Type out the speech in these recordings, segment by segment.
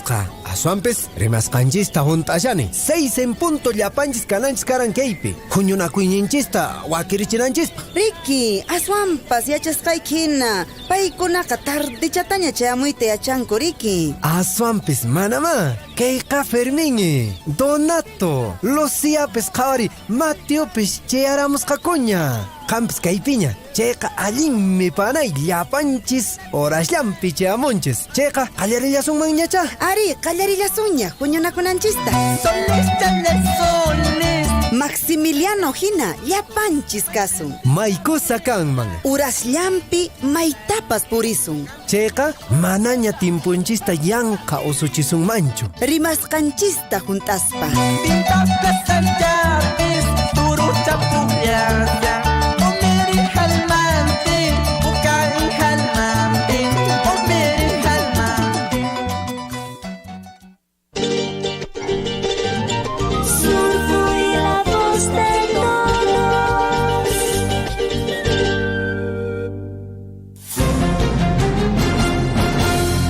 Nisqa, aswampis rimasqanchista junt'ashani 6 en punto llapanchis kananchis karan kaypi huñunakuyninchista wakirichinanchista. Ricky, aswampas yachasqaykina paykunaqa tardechataña chayamuyta yachanku Ricky. Aswampis manama kayqa Fermín, Donato, Luciapis qhawari Mateopis chayaramusqakuña. Qampis kaypiña chayqa allinmi panay llapanchis horashllampi chayamunchis. Chayqa qallarillasunmanñacha. Ari, qallarillasunña huñunakunanchista. Soles, chales, soles. Maximiliano hina llapanchis kasun. Maykusa kanman. Urasllampi maytapas purisun. Chayqa manaña timpunchista yanqa usuchisunmanchu. Rimasqanchista juntaspa. Pintapas allapis, turucha pullaya. Omeri halmanti, ukai halmanti, omeri halmanti. Soy la voz de todos.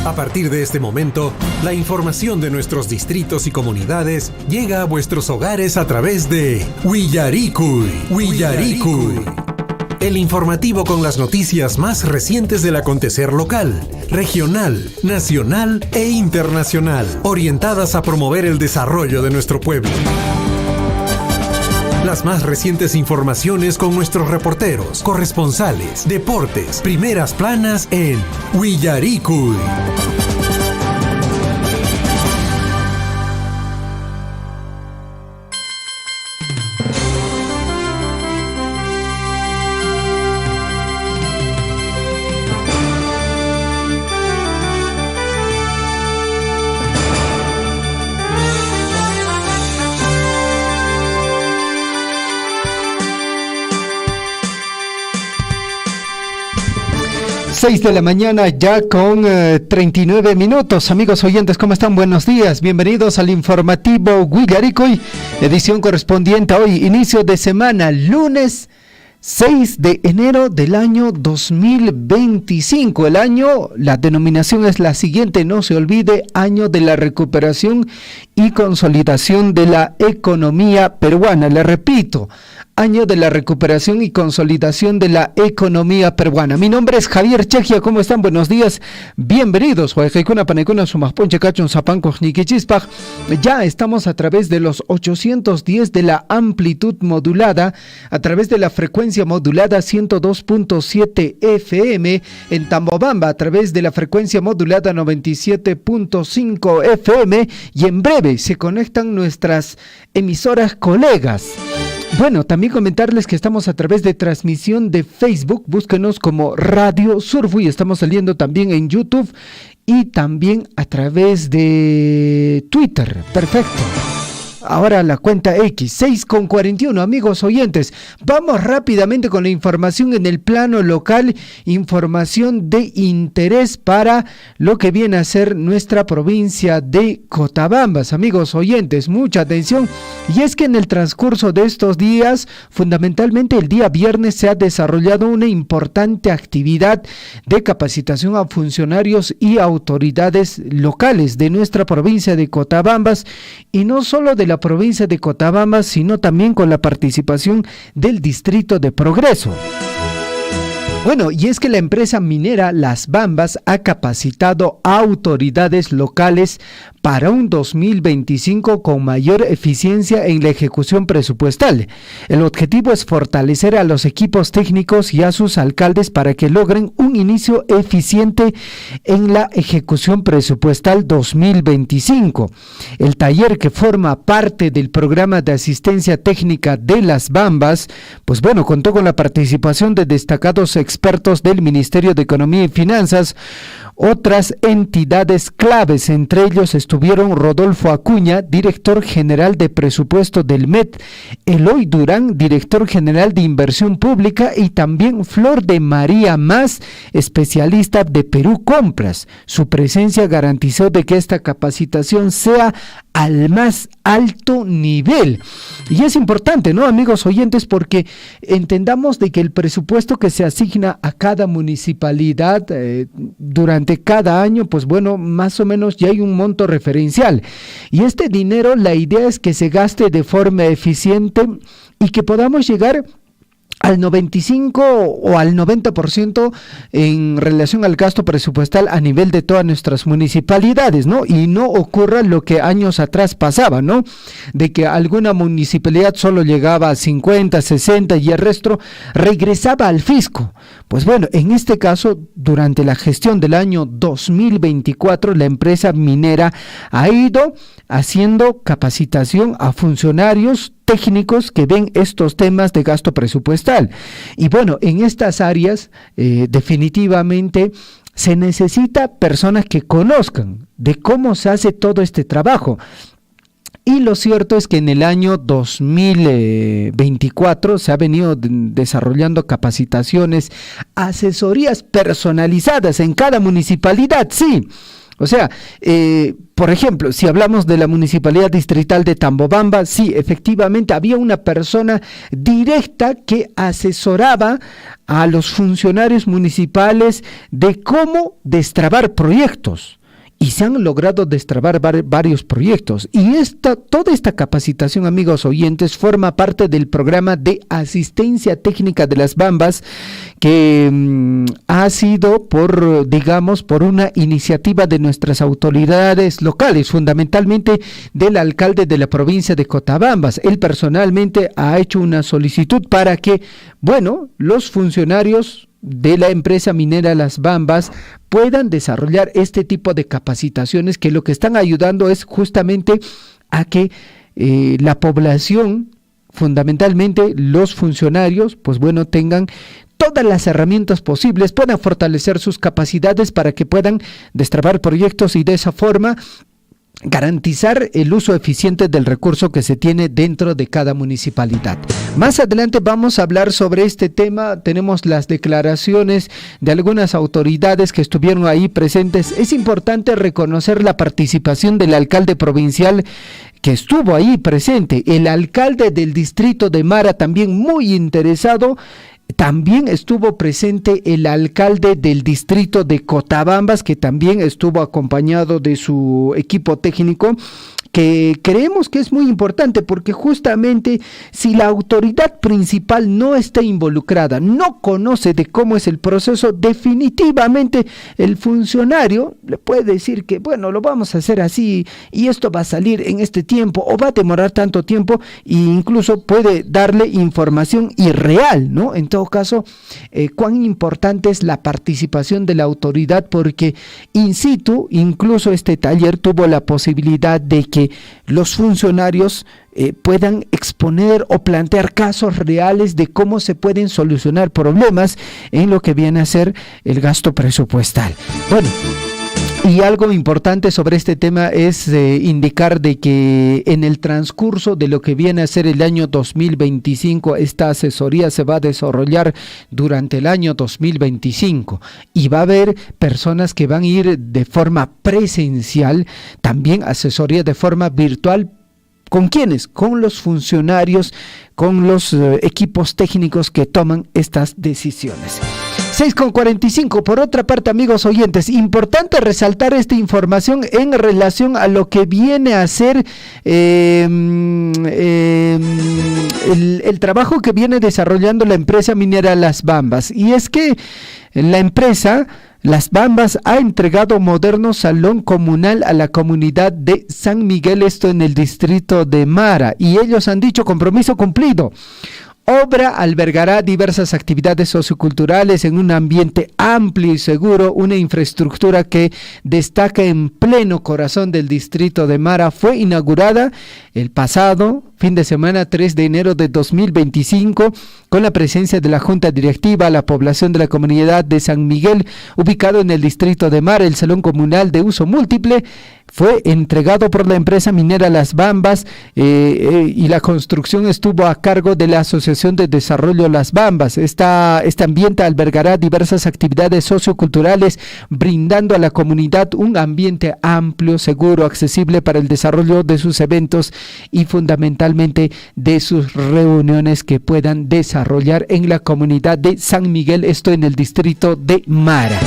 A partir de este momento, la información de nuestros distritos y comunidades llega a vuestros hogares a través de Willaricui. El informativo con las noticias más recientes del acontecer local, regional, nacional e internacional, orientadas a promover el desarrollo de nuestro pueblo. Las más recientes informaciones con nuestros reporteros, corresponsales, deportes, primeras planas en Willaricui. Seis de la mañana ya con 39 minutos. Amigos oyentes, ¿cómo están? Buenos días. Bienvenidos al informativo Willaricui, edición correspondiente a hoy, inicio de semana, lunes 6 de enero del año 2025. El año, la denominación es la siguiente, no se olvide, año de la recuperación y consolidación de la economía peruana. Le repito, año de la recuperación y consolidación de la economía peruana. Mi nombre es Javier Chejia, ¿cómo están? Buenos días, bienvenidos. Ya estamos a través de los 810 de la amplitud modulada, a través de la frecuencia modulada 102.7 FM en Tambobamba, a través de la frecuencia modulada 97.5 FM, y en breve se conectan nuestras emisoras colegas. Bueno, también comentarles que estamos a través de transmisión de Facebook, búsquenos como Radio Surfu, y estamos saliendo también en YouTube y también a través de Twitter. Perfecto. Ahora la cuenta X, 6:41, amigos oyentes. Vamos rápidamente con la información en el plano local, información de interés para lo que viene a ser nuestra provincia de Cotabambas. Amigos oyentes, mucha atención. Y es que en el transcurso de estos días, fundamentalmente el día viernes, se ha desarrollado una importante actividad de capacitación a funcionarios y autoridades locales de nuestra provincia de Cotabambas, y no solo de la provincia de Cotabambas, sino también con la participación del Distrito de Progreso. Bueno, y es que la empresa minera Las Bambas ha capacitado a autoridades locales para un 2025 con mayor eficiencia en la ejecución presupuestal. El objetivo es fortalecer a los equipos técnicos y a sus alcaldes para que logren un inicio eficiente en la ejecución presupuestal 2025. El taller, que forma parte del programa de asistencia técnica de Las Bambas, pues bueno, contó con la participación de destacados expertos del Ministerio de Economía y Finanzas, otras entidades claves. Entre ellos estuvieron Rodolfo Acuña, director general de presupuesto del MED, Eloy Durán, director general de inversión pública, y también Flor de María Más, especialista de Perú Compras. Su presencia garantizó de que esta capacitación sea al más alto nivel. Y es importante, ¿no, amigos oyentes? Porque entendamos de que el presupuesto que se asigna a cada municipalidad durante durante cada año, pues bueno, más o menos ya hay un monto referencial. Y este dinero, la idea es que se gaste de forma eficiente y que podamos llegar al 95 o al 90% en relación al gasto presupuestal a nivel de todas nuestras municipalidades, ¿no? Y no ocurra lo que años atrás pasaba, ¿no? De que alguna municipalidad solo llegaba a 50, 60 y el resto regresaba al fisco. Pues bueno, en este caso, durante la gestión del año 2024, la empresa minera ha ido haciendo capacitación a funcionarios técnicos que ven estos temas de gasto presupuestal. Y bueno, en estas áreas definitivamente se necesita personas que conozcan de cómo se hace todo este trabajo. Y lo cierto es que en el año 2024 se ha venido desarrollando capacitaciones, asesorías personalizadas en cada municipalidad, sí. O sea, por ejemplo, si hablamos de la Municipalidad Distrital de Tambobamba, sí, efectivamente había una persona directa que asesoraba a los funcionarios municipales de cómo destrabar proyectos. Y se han logrado destrabar varios proyectos. Y toda esta capacitación, amigos oyentes, forma parte del programa de asistencia técnica de las Bambas, que ha sido por una iniciativa de nuestras autoridades locales, fundamentalmente del alcalde de la provincia de Cotabambas. Él personalmente ha hecho una solicitud para que, los funcionarios de la empresa minera Las Bambas puedan desarrollar este tipo de capacitaciones, que lo que están ayudando es justamente a que la población, fundamentalmente los funcionarios, tengan todas las herramientas posibles, puedan fortalecer sus capacidades para que puedan destrabar proyectos y de esa forma garantizar el uso eficiente del recurso que se tiene dentro de cada municipalidad. Más adelante vamos a hablar sobre este tema. Tenemos las declaraciones de algunas autoridades que estuvieron ahí presentes. Es importante reconocer la participación del alcalde provincial que estuvo ahí presente, el alcalde del distrito de Mara también muy interesado. También estuvo presente el alcalde del distrito de Cotabambas, que también estuvo acompañado de su equipo técnico, que creemos que es muy importante, porque justamente si la autoridad principal no está involucrada, no conoce de cómo es el proceso, definitivamente el funcionario le puede decir que lo vamos a hacer así y esto va a salir en este tiempo o va a demorar tanto tiempo, e incluso puede darle información irreal, ¿no? En todo caso, cuán importante es la participación de la autoridad, porque in situ, incluso este taller tuvo la posibilidad de que los funcionarios puedan exponer o plantear casos reales de cómo se pueden solucionar problemas en lo que viene a ser el gasto presupuestal. Y algo importante sobre este tema es indicar de que en el transcurso de lo que viene a ser el año 2025, esta asesoría se va a desarrollar durante el año 2025 y va a haber personas que van a ir de forma presencial, también asesoría de forma virtual. ¿Con quiénes? Con los funcionarios, con los equipos técnicos que toman estas decisiones. 6:45. Por otra parte, amigos oyentes, importante resaltar esta información en relación a lo que viene a ser el trabajo que viene desarrollando la empresa minera Las Bambas. Y es que la empresa Las Bambas ha entregado moderno salón comunal a la comunidad de San Miguel, esto en el distrito de Mara, y ellos han dicho compromiso cumplido. Obra albergará diversas actividades socioculturales en un ambiente amplio y seguro. Una infraestructura que destaca en pleno corazón del distrito de Mara fue inaugurada el pasado fin de semana 3 de enero de 2025 con la presencia de la Junta Directiva, la población de la comunidad de San Miguel, ubicado en el distrito de Mara. El salón comunal de uso múltiple fue entregado por la empresa minera Las Bambas y la construcción estuvo a cargo de la Asociación de Desarrollo Las Bambas. Este ambiente albergará diversas actividades socioculturales, brindando a la comunidad un ambiente amplio, seguro, accesible para el desarrollo de sus eventos y fundamentalmente de sus reuniones que puedan desarrollar en la comunidad de San Miguel, esto en el distrito de Mara.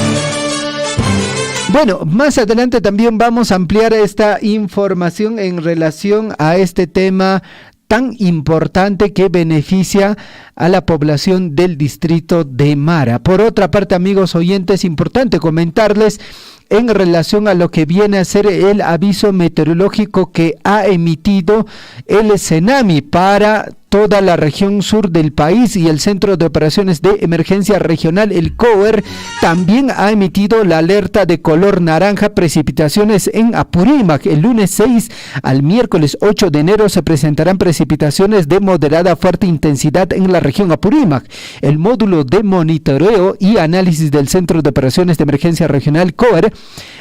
Bueno, más adelante también vamos a ampliar esta información en relación a este tema tan importante que beneficia a la población del distrito de Mara. Por otra parte, amigos oyentes, importante comentarles en relación a lo que viene a ser el aviso meteorológico que ha emitido el CENAMI para toda la región sur del país, y el Centro de Operaciones de Emergencia Regional, el COER, también ha emitido la alerta de color naranja, precipitaciones en Apurímac. El lunes 6 al miércoles 8 de enero se presentarán precipitaciones de moderada a fuerte intensidad en la región Apurímac. El módulo de monitoreo y análisis del Centro de Operaciones de Emergencia Regional, COER,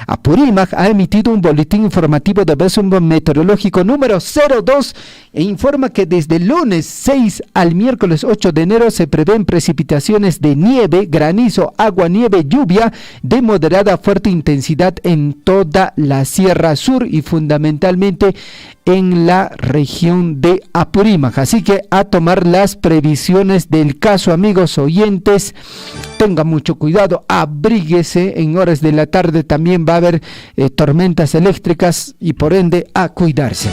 Apurímac, ha emitido un boletín informativo de aviso meteorológico número 02 e informa que desde el lunes 6 al miércoles 8 de enero se prevén precipitaciones de nieve, granizo, agua, nieve, lluvia de moderada a fuerte intensidad en toda la Sierra Sur y fundamentalmente en la región de Apurímac. Así que a tomar las previsiones del caso, amigos oyentes. Tenga mucho cuidado, abríguese. En horas de la tarde también va a haber tormentas eléctricas y por ende a cuidarse.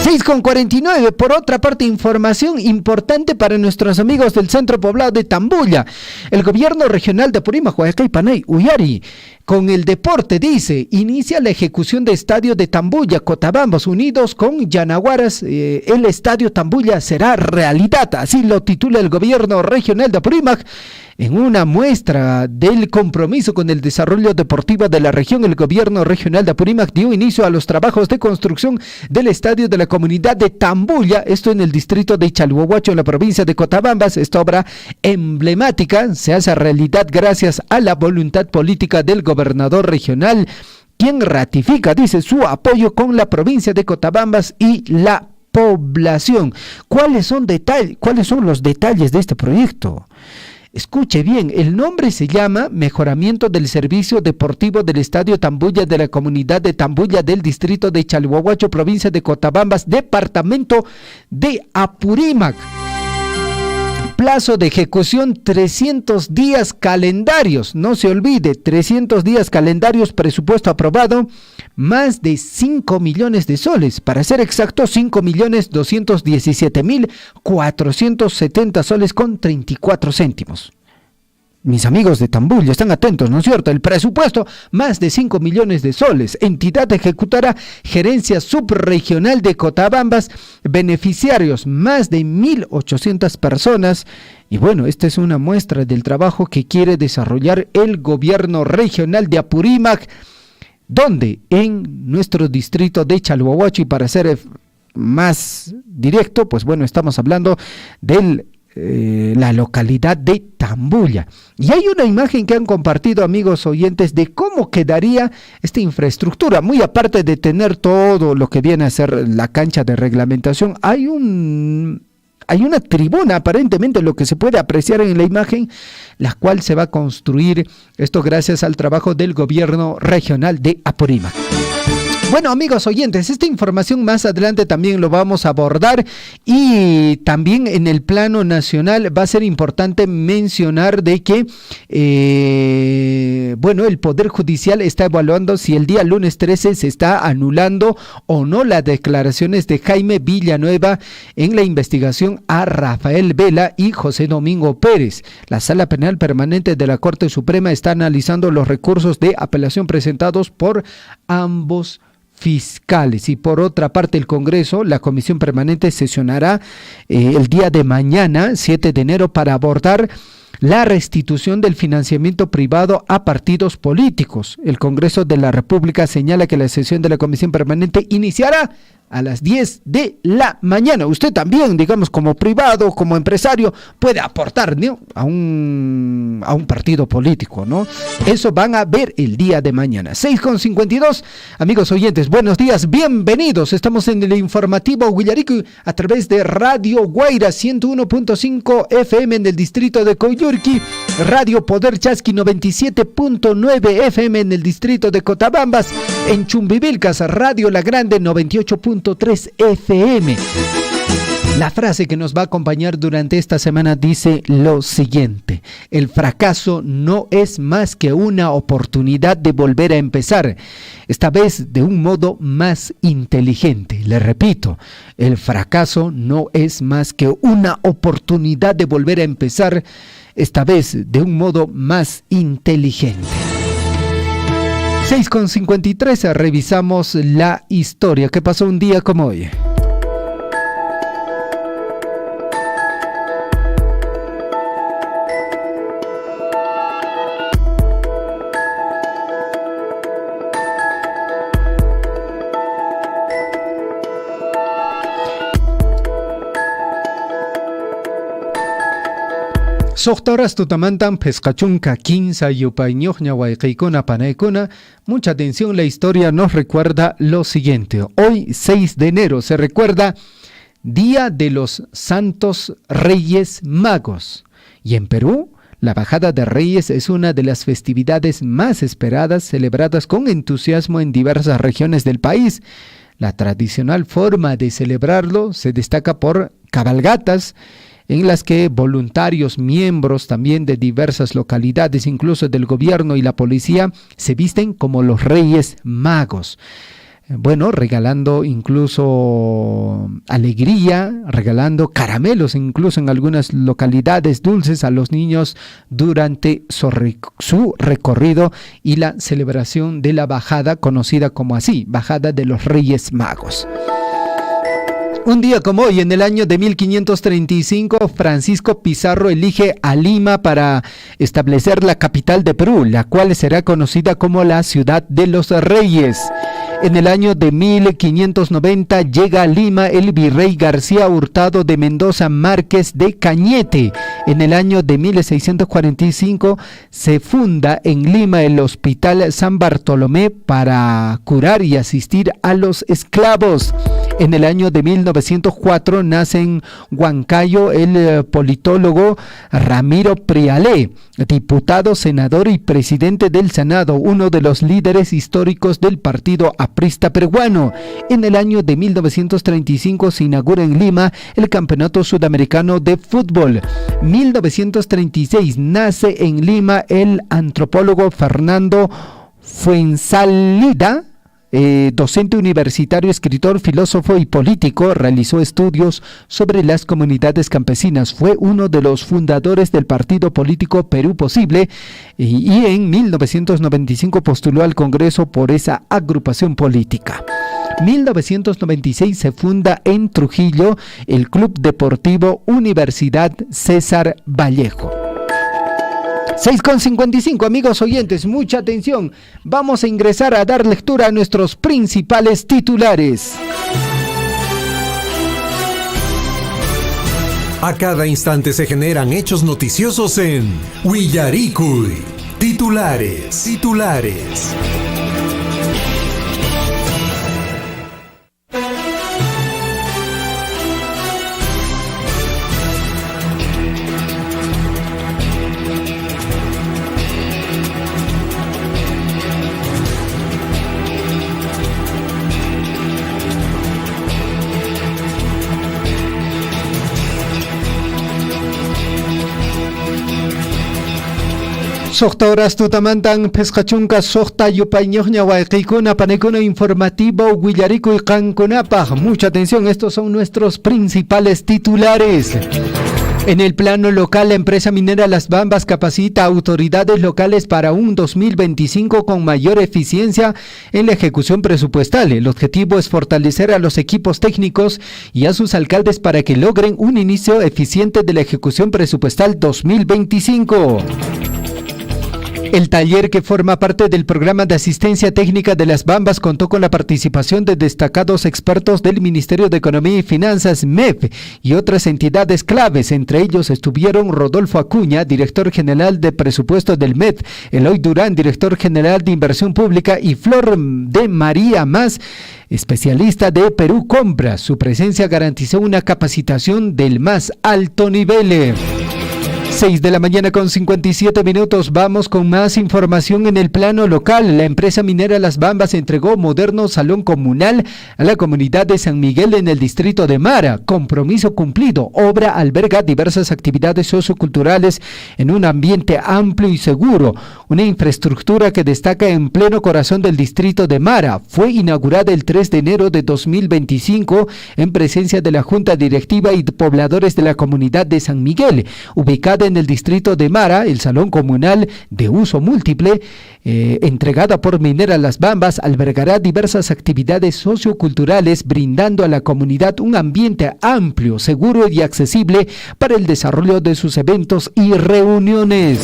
6:49. Por otra parte, información importante para nuestros amigos del centro poblado de Tambulla. El gobierno regional de Apurímac, Guayacay, Panay, Uyari, con el deporte, dice, inicia la ejecución de estadio de Tambulla, Cotabambas, unidos con Yanaguaras. El estadio Tambulla será realidad, así lo titula el gobierno regional de Apurímac. En una muestra del compromiso con el desarrollo deportivo de la región, el gobierno regional de Apurímac dio inicio a los trabajos de construcción del estadio de la comunidad de Tambulla, esto en el distrito de Chalhuahuacho, en la provincia de Cotabambas. Esta obra emblemática se hace realidad gracias a la voluntad política del gobernador regional, quien ratifica, dice, su apoyo con la provincia de Cotabambas y la población. ¿Cuáles son los detalles de este proyecto? Escuche bien, el nombre se llama Mejoramiento del Servicio Deportivo del Estadio Tambulla de la Comunidad de Tambulla del Distrito de Chalhuahuacho, provincia de Cotabambas, departamento de Apurímac. Plazo de ejecución 300 días calendarios, no se olvide, 300 días calendarios, presupuesto aprobado, más de 5 millones de soles, para ser exacto 5.217.470 soles con 34 céntimos. Mis amigos de Tambulla están atentos, ¿no es cierto? El presupuesto, más de 5 millones de soles. Entidad ejecutora, Gerencia Subregional de Cotabambas. Beneficiarios, más de 1.800 personas. Y bueno, esta es una muestra del trabajo que quiere desarrollar el gobierno regional de Apurímac, donde en nuestro distrito de Chalhuahuacho, y para ser más directo, pues bueno, estamos hablando del la localidad de Tambulla. Y hay una imagen que han compartido, amigos oyentes, de cómo quedaría esta infraestructura. Muy aparte de tener todo lo que viene a ser la cancha de reglamentación, hay una tribuna, aparentemente, lo que se puede apreciar en la imagen, la cual se va a construir, esto gracias al trabajo del gobierno regional de Apurímac. Bueno, amigos oyentes, esta información más adelante también lo vamos a abordar, y también en el plano nacional va a ser importante mencionar de que, el Poder Judicial está evaluando si el día lunes 13 se está anulando o no las declaraciones de Jaime Villanueva en la investigación a Rafael Vela y José Domingo Pérez. La Sala Penal Permanente de la Corte Suprema está analizando los recursos de apelación presentados por ambos fiscales. Y por otra parte, el Congreso, la Comisión Permanente, sesionará el día de mañana, 7 de enero, para abordar la restitución del financiamiento privado a partidos políticos. El Congreso de la República señala que la sesión de la Comisión Permanente iniciará a las 10 de la mañana. Usted también, digamos, como privado, como empresario, puede aportar, ¿no?, a un partido político, ¿no? Eso van a ver el día de mañana. 6:52, amigos oyentes, buenos días, bienvenidos. Estamos en el informativo Huillarico a través de Radio Guaira 101.5 FM en el distrito de Coyurqui, Radio Poder Chasqui 97.9 FM en el distrito de Cotabambas, en Chumbivilcas, Radio La Grande 98.3 FM. La frase que nos va a acompañar durante esta semana dice lo siguiente: el fracaso no es más que una oportunidad de volver a empezar, esta vez de un modo más inteligente. Le repito, el fracaso no es más que una oportunidad de volver a empezar, esta vez de un modo más inteligente. 6:53, revisamos la historia. ¿Qué pasó un día como hoy? Sohtaras tutamantan pescachunca 15 yupañoña huayquicuna panaicuna. Mucha atención, la historia nos recuerda lo siguiente. Hoy, 6 de enero, se recuerda Día de los Santos Reyes Magos. Y en Perú, la Bajada de Reyes es una de las festividades más esperadas, celebradas con entusiasmo en diversas regiones del país. La tradicional forma de celebrarlo se destaca por cabalgatas, en las que voluntarios, miembros también de diversas localidades, incluso del gobierno y la policía, se visten como los Reyes Magos. Bueno, regalando incluso alegría, regalando caramelos, incluso en algunas localidades, dulces a los niños durante su recorrido y la celebración de la bajada, conocida como así, Bajada de los Reyes Magos. Un día como hoy, en el año de 1535, Francisco Pizarro elige a Lima para establecer la capital de Perú, la cual será conocida como la Ciudad de los Reyes. En el año de 1590 llega a Lima el virrey García Hurtado de Mendoza Márquez de Cañete. En el año de 1645 se funda en Lima el Hospital San Bartolomé para curar y asistir a los esclavos. En el año de 1904 nace en Huancayo el politólogo Ramiro Prialé, diputado, senador y presidente del Senado, uno de los líderes históricos del Partido Aprista Peruano. En el año de 1935 se inaugura en Lima el Campeonato Sudamericano de Fútbol. 1936 nace en Lima el antropólogo Fernando Fuenzalida, docente universitario, escritor, filósofo y político. Realizó estudios sobre las comunidades campesinas. Fue uno de los fundadores del partido político Perú Posible y en 1995 postuló al Congreso por esa agrupación política. 1996 se funda en Trujillo el Club Deportivo Universidad César Vallejo. 6:55, amigos oyentes, mucha atención. Vamos a ingresar a dar lectura a nuestros principales titulares. A cada instante se generan hechos noticiosos en Huillaricui. Titulares. Sohta horas tutamantan pescachunca sohta yupañoña huayquicuna panecuna informativo Huillaricui canconapaj. Mucha atención, estos son nuestros principales titulares. En el plano local, la empresa minera Las Bambas capacita a autoridades locales para un 2025 con mayor eficiencia en la ejecución presupuestal. El objetivo es fortalecer a los equipos técnicos y a sus alcaldes para que logren un inicio eficiente de la ejecución presupuestal 2025. El taller, que forma parte del programa de asistencia técnica de Las Bambas, contó con la participación de destacados expertos del Ministerio de Economía y Finanzas, MEF, y otras entidades claves. Entre ellos estuvieron Rodolfo Acuña, director general de presupuesto del MEF, Eloy Durán, director general de inversión pública, y Flor de María Más, especialista de Perú Compras. Su presencia garantizó una capacitación del más alto nivel. 6 de la mañana con 57 minutos. Vamos con más información en el plano local. La empresa minera Las Bambas entregó moderno salón comunal a la comunidad de San Miguel en el distrito de Mara. Compromiso cumplido. Obra alberga diversas actividades socioculturales en un ambiente amplio y seguro. Una infraestructura que destaca en pleno corazón del distrito de Mara. Fue inaugurada el 3 de enero de 2025 en presencia de la Junta Directiva y pobladores de la comunidad de San Miguel. Ubicada en el distrito de Mara, el salón comunal de uso múltiple, entregada por Minera Las Bambas, albergará diversas actividades socioculturales, brindando a la comunidad un ambiente amplio, seguro y accesible para el desarrollo de sus eventos y reuniones.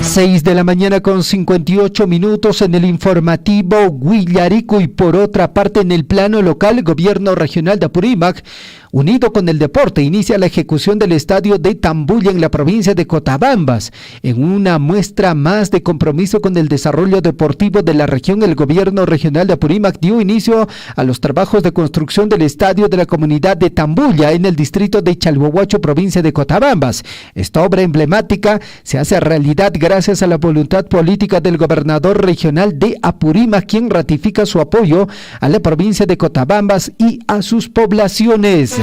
6 de la mañana con 58 minutos en el informativo Huillarico. Y por otra parte, en el plano local, Gobierno Regional de Apurímac, unido con el deporte, inicia la ejecución del estadio de Tambulla en la provincia de Cotabambas. En una muestra más de compromiso con el desarrollo deportivo de la región, el Gobierno Regional de Apurímac dio inicio a los trabajos de construcción del estadio de la comunidad de Tambulla en el distrito de Chalhuahuacho, provincia de Cotabambas. Esta obra emblemática se hace realidad gracias a la voluntad política del gobernador regional de Apurímac, quien ratifica su apoyo a la provincia de Cotabambas y a sus poblaciones.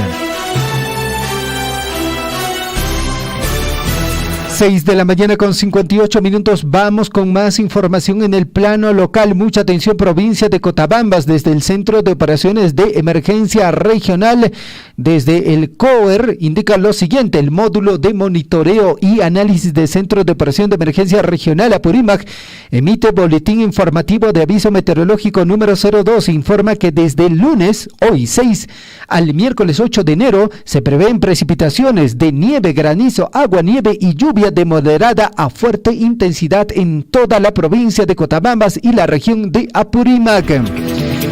6 de la mañana con 58 minutos. Vamos con más información en el plano local. Mucha atención, provincia de Cotabambas. Desde el Centro de Operaciones de Emergencia Regional, desde el COER, indica lo siguiente: el módulo de monitoreo y análisis de Centro de Operación de Emergencia Regional Apurímac emite boletín informativo de aviso meteorológico número 02. Informa que desde el lunes, hoy 6, al miércoles 8 de enero, se prevén precipitaciones de nieve, granizo, agua, nieve y lluvia de moderada a fuerte intensidad en toda la provincia de Cotabambas y la región de Apurímac.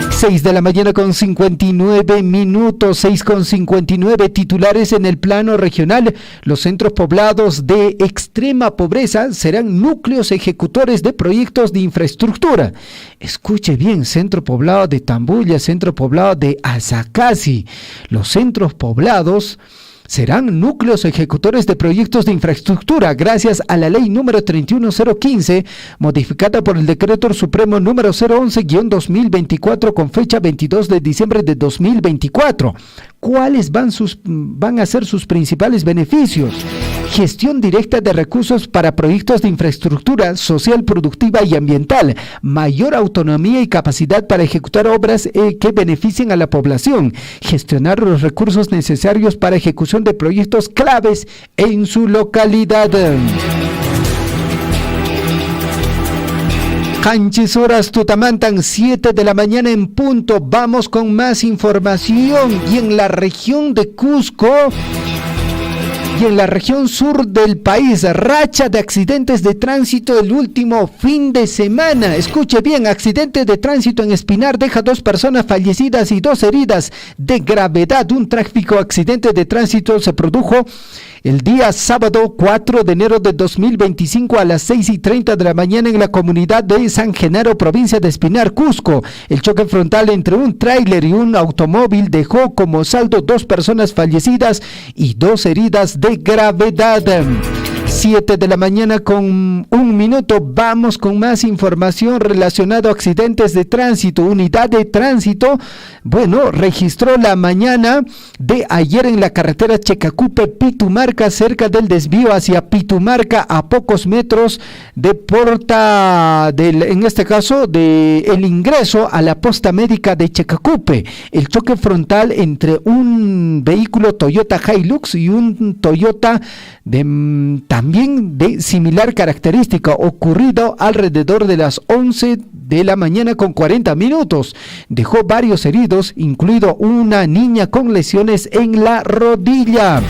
6 de la mañana con 59 minutos, 6 con 59, titulares en el plano regional. Los centros poblados de extrema pobreza serán núcleos ejecutores de proyectos de infraestructura. Escuche bien: centro poblado de Tambulla, centro poblado de Azacasi. Los centros poblados serán núcleos ejecutores de proyectos de infraestructura gracias a la ley número 31015, modificada por el decreto supremo número 011-2024 con fecha 22 de diciembre de 2024. ¿Cuáles van a ser sus principales beneficios? Gestión directa de recursos para proyectos de infraestructura social, productiva y ambiental. Mayor autonomía y capacidad para ejecutar obras que beneficien a la población. Gestionar los recursos necesarios para ejecución de proyectos claves en su localidad. Canchis horas Tutamantan, 7 de la mañana en punto. Vamos con más información. Y en la región de Cusco y en la región sur del país, racha de accidentes de tránsito el último fin de semana. Escuche bien: accidente de tránsito en Espinar deja 2 personas fallecidas y 2 heridas de gravedad. Un trágico accidente de tránsito se produjo el día sábado 4 de enero de 2025 a las 6:30 de la mañana en la comunidad de San Genaro, provincia de Espinar, Cusco. El choque frontal entre un tráiler y un automóvil dejó como saldo 2 personas fallecidas y 2 heridas de gravedad. 7 de la mañana con 1 minuto. Vamos con más información relacionada a accidentes de tránsito. Unidad de tránsito, registró la mañana de ayer en la carretera Checacupe-Pitumarca, cerca del desvío hacia Pitumarca, a pocos metros de en este caso, de el ingreso a la posta médica de Checacupe. El choque frontal entre un vehículo Toyota Hilux y un Toyota también de similar característica, ocurrido alrededor de las 11 de la mañana con 40 minutos. Dejó varios heridos, incluido una niña con lesiones en la rodilla.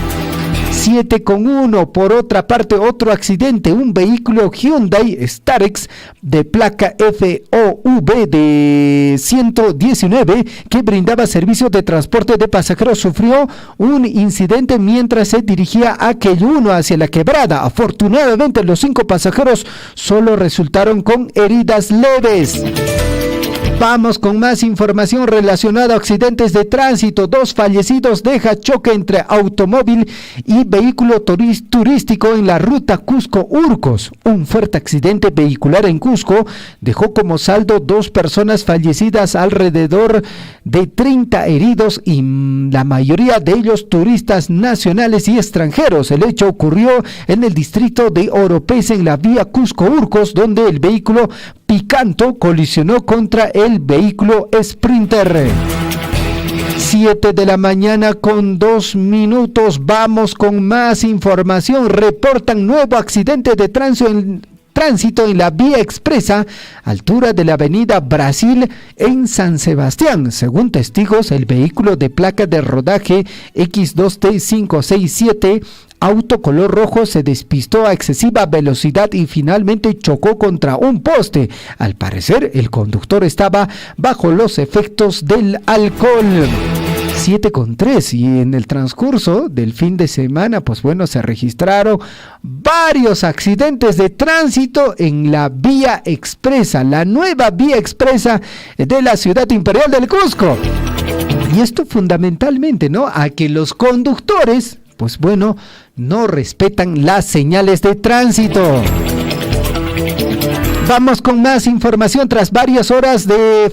7:1. Por otra parte, otro accidente: un vehículo Hyundai Starex de placa FOV de 119 que brindaba servicio de transporte de pasajeros sufrió un incidente mientras se dirigía a Queyuno hacia la quebrada. Afortunadamente, los 5 pasajeros solo resultaron con heridas leves. Vamos con más información relacionada a accidentes de tránsito. 2 fallecidos deja choque entre automóvil y vehículo turístico en la ruta Cusco-Urcos. Un fuerte accidente vehicular en Cusco dejó como saldo 2 personas fallecidas, alrededor de 30 heridos y la mayoría de ellos turistas nacionales y extranjeros. El hecho ocurrió en el distrito de Oropesa, en la vía Cusco-Urcos, donde el vehículo Picanto colisionó contra el vehículo Sprinter. 7 de la mañana con 2 minutos. Vamos con más información. Reportan nuevo accidente de tránsito en la vía expresa, altura de la avenida Brasil en San Sebastián. Según testigos, el vehículo de placa de rodaje X2T567, auto color rojo, se despistó a excesiva velocidad y finalmente chocó contra un poste. Al parecer, el conductor estaba bajo los efectos del alcohol. 7:03, y en el transcurso del fin de semana, pues bueno, se registraron varios accidentes de tránsito en la vía expresa, la nueva vía expresa de la ciudad imperial del Cusco. Y esto fundamentalmente, ¿no?, a que los conductores, pues bueno, no respetan las señales de tránsito. Vamos con más información. Tras varias horas de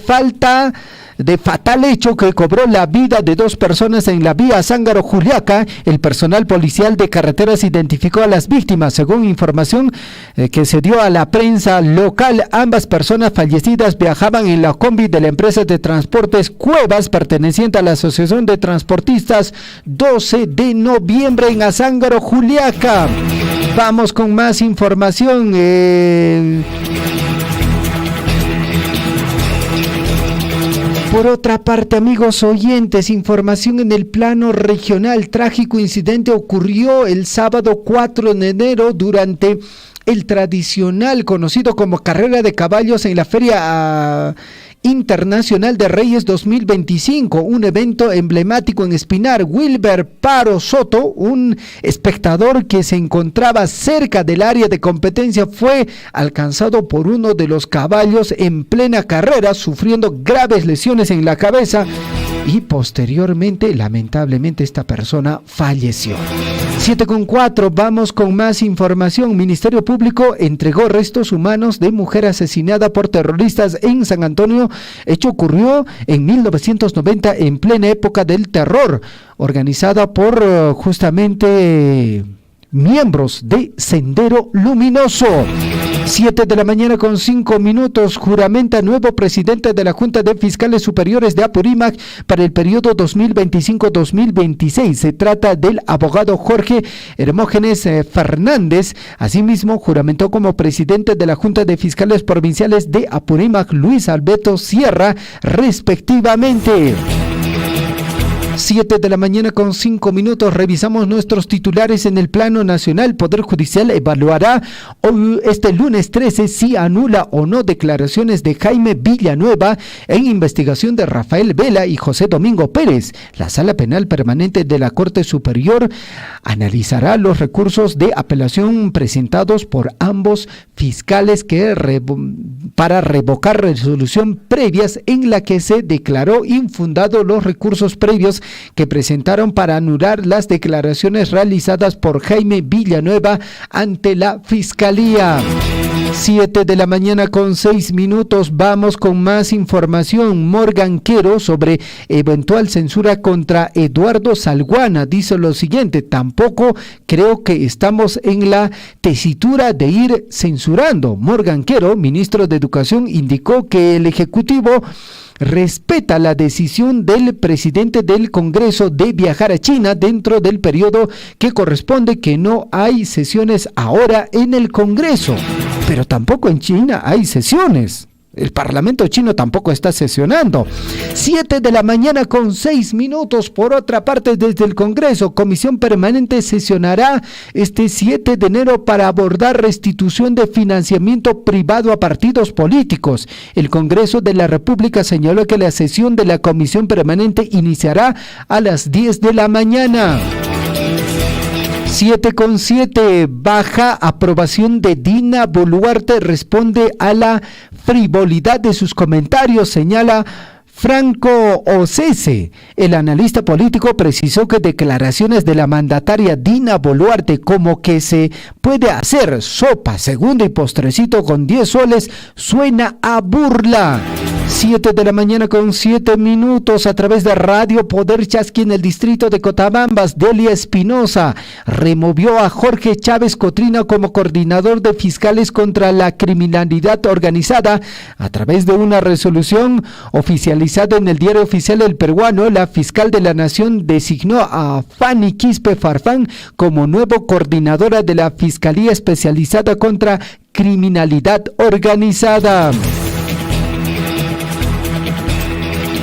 fatal hecho que cobró la vida de 2 personas en la vía Zángaro-Juliaca, el personal policial de carreteras identificó a las víctimas. Según información que se dio a la prensa local, ambas personas fallecidas viajaban en la combi de la empresa de transportes Cuevas, perteneciente a la Asociación de Transportistas 12 de noviembre en Azángaro-Juliaca. Vamos con más información. Por otra parte, amigos oyentes, información en el plano regional. Trágico incidente ocurrió el sábado 4 de enero durante el tradicional conocido como carrera de caballos en la Feria Internacional de Reyes 2025, un evento emblemático en Espinar. Wilber Paro Soto, un espectador que se encontraba cerca del área de competencia, fue alcanzado por uno de los caballos en plena carrera, sufriendo graves lesiones en la cabeza y posteriormente, lamentablemente, esta persona falleció. 7:04, vamos con más información. Ministerio Público entregó restos humanos de mujer asesinada por terroristas en San Antonio. Hecho ocurrió en 1990, en plena época del terror, organizada por justamente miembros de Sendero Luminoso. 7 de la mañana con 5 minutos. Juramenta nuevo presidente de la Junta de Fiscales Superiores de Apurímac para el periodo 2025-2026. Se trata del abogado Jorge Hermógenes Fernández. Asimismo, juramentó como presidente de la Junta de Fiscales Provinciales de Apurímac Luis Alberto Sierra, respectivamente. 7 de la mañana con 5 minutos. Revisamos nuestros titulares en el plano nacional. Poder Judicial evaluará hoy, este lunes 13, si anula o no declaraciones de Jaime Villanueva en investigación de Rafael Vela y José Domingo Pérez. La Sala Penal Permanente de la Corte Superior analizará los recursos de apelación presentados por ambos fiscales para revocar resolución previas en la que se declaró infundado los recursos previos que presentaron para anular las declaraciones realizadas por Jaime Villanueva ante la Fiscalía. 7 de la mañana con 6 minutos. Vamos con más información. Morgan Quero sobre eventual censura contra Eduardo Salguana dice lo siguiente: tampoco creo que estamos en la tesitura de ir censurando. Morgan Quero, ministro de Educación, indicó que el Ejecutivo respeta la decisión del presidente del Congreso de viajar a China dentro del periodo que corresponde, que no hay sesiones ahora en el Congreso, pero tampoco en China hay sesiones. El Parlamento chino tampoco está sesionando. 7 de la mañana con 6 minutos. Por otra parte, desde el Congreso, Comisión Permanente sesionará este 7 de enero para abordar restitución de financiamiento privado a partidos políticos. El Congreso de la República señaló que la sesión de la Comisión Permanente iniciará a las 10 de la mañana. 7,7. Baja aprobación de Dina Boluarte responde a la frivolidad de sus comentarios, señala Franco Ocese. El analista político precisó que declaraciones de la mandataria Dina Boluarte como que se puede hacer sopa, segundo y postrecito con 10 soles suena a burla. 7:07 a.m. a través de Radio Poder Chasqui en el distrito de Cotabambas. Delia Espinosa removió a Jorge Chávez Cotrina como coordinador de fiscales contra la criminalidad organizada. A través de una resolución oficializada en el Diario Oficial del Peruano, la fiscal de la Nación designó a Fanny Quispe Farfán como nuevo coordinadora de la Fiscalía Especializada contra Criminalidad Organizada.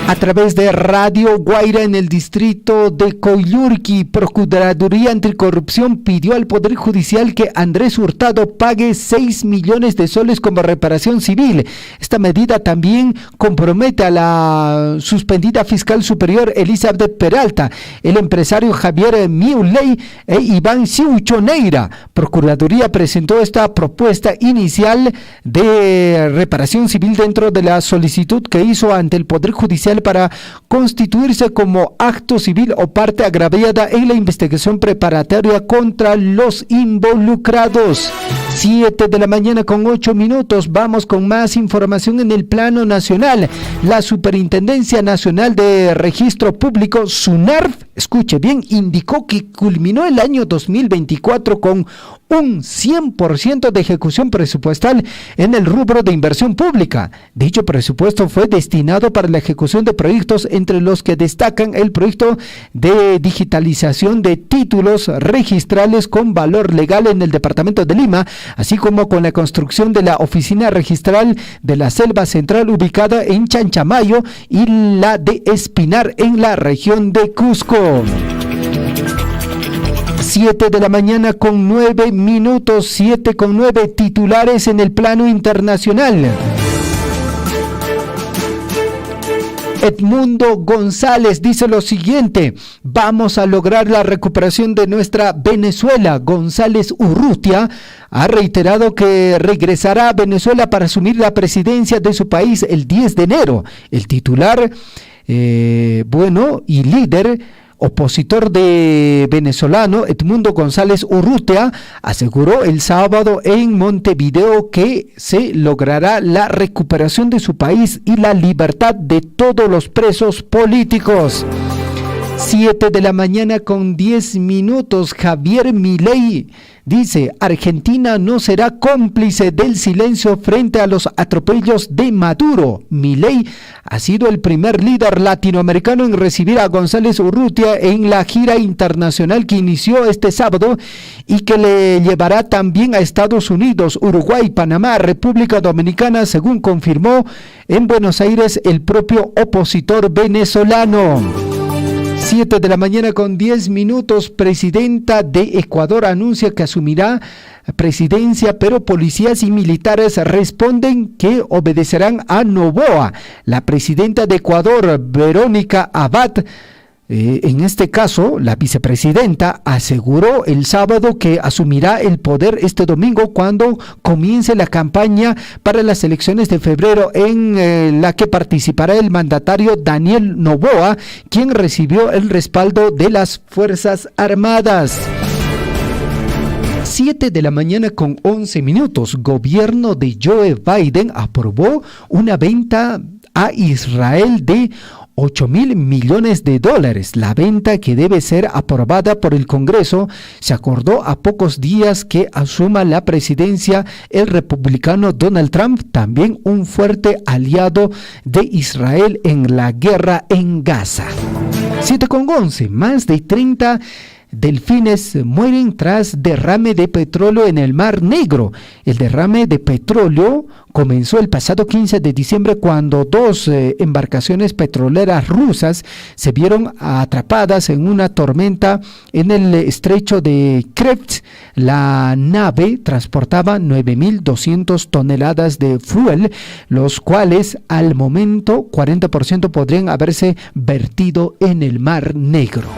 A través de Radio Guaira en el distrito de Coyurqui, Procuraduría Anticorrupción pidió al Poder Judicial que Andrés Hurtado pague 6 millones de soles como reparación civil. Esta medida también compromete a la suspendida fiscal superior Elizabeth Peralta, el empresario Javier Miuley e Iván Siuchoneira. Procuraduría presentó esta propuesta inicial de reparación civil dentro de la solicitud que hizo ante el Poder Judicial para constituirse como acto civil o parte agraviada en la investigación preparatoria contra los involucrados. 7:08 a.m. Vamos con más información en el plano nacional. La Superintendencia Nacional de Registro Público, SUNARF, escuche bien, indicó que culminó el año 2024 con un 100% de ejecución presupuestal en el rubro de inversión pública. Dicho presupuesto fue destinado para la ejecución de proyectos, entre los que destacan el proyecto de digitalización de títulos registrales con valor legal en el departamento de Lima, así como con la construcción de la oficina registral de la Selva Central ubicada en Chanchamayo y la de Espinar en la región de Cusco. 7:09 a.m. 7:09 titulares en el plano internacional. Edmundo González dice lo siguiente: vamos a lograr la recuperación de nuestra Venezuela. González Urrutia ha reiterado que regresará a Venezuela para asumir la presidencia de su país el 10 de enero. El titular, y líder opositor de venezolano Edmundo González Urrutia aseguró el sábado en Montevideo que se logrará la recuperación de su país y la libertad de todos los presos políticos. 7:10 a.m. Javier Milei dice: Argentina no será cómplice del silencio frente a los atropellos de Maduro. Milei ha sido el primer líder latinoamericano en recibir a González Urrutia en la gira internacional que inició este sábado y que le llevará también a Estados Unidos, Uruguay, Panamá, República Dominicana, según confirmó en Buenos Aires el propio opositor venezolano. 7:10 a.m. Presidenta de Ecuador anuncia que asumirá presidencia, pero policías y militares responden que obedecerán a Noboa. La presidenta de Ecuador, Verónica Abad, en este caso, la vicepresidenta aseguró el sábado que asumirá el poder este domingo cuando comience la campaña para las elecciones de febrero en la que participará el mandatario Daniel Noboa, quien recibió el respaldo de las Fuerzas Armadas. 7:11 a.m. Gobierno de Joe Biden aprobó una venta a Israel de $8,000 millones. La venta, que debe ser aprobada por el Congreso, se acordó a pocos días que asuma la presidencia el republicano Donald Trump, también un fuerte aliado de Israel en la guerra en Gaza. 7:11, más de 30 delfines mueren tras derrame de petróleo en el Mar Negro. El derrame de petróleo comenzó el pasado 15 de diciembre cuando dos embarcaciones petroleras rusas se vieron atrapadas en una tormenta en el estrecho de Kerch. La nave transportaba 9.200 toneladas de fuel, los cuales al momento 40% podrían haberse vertido en el Mar Negro.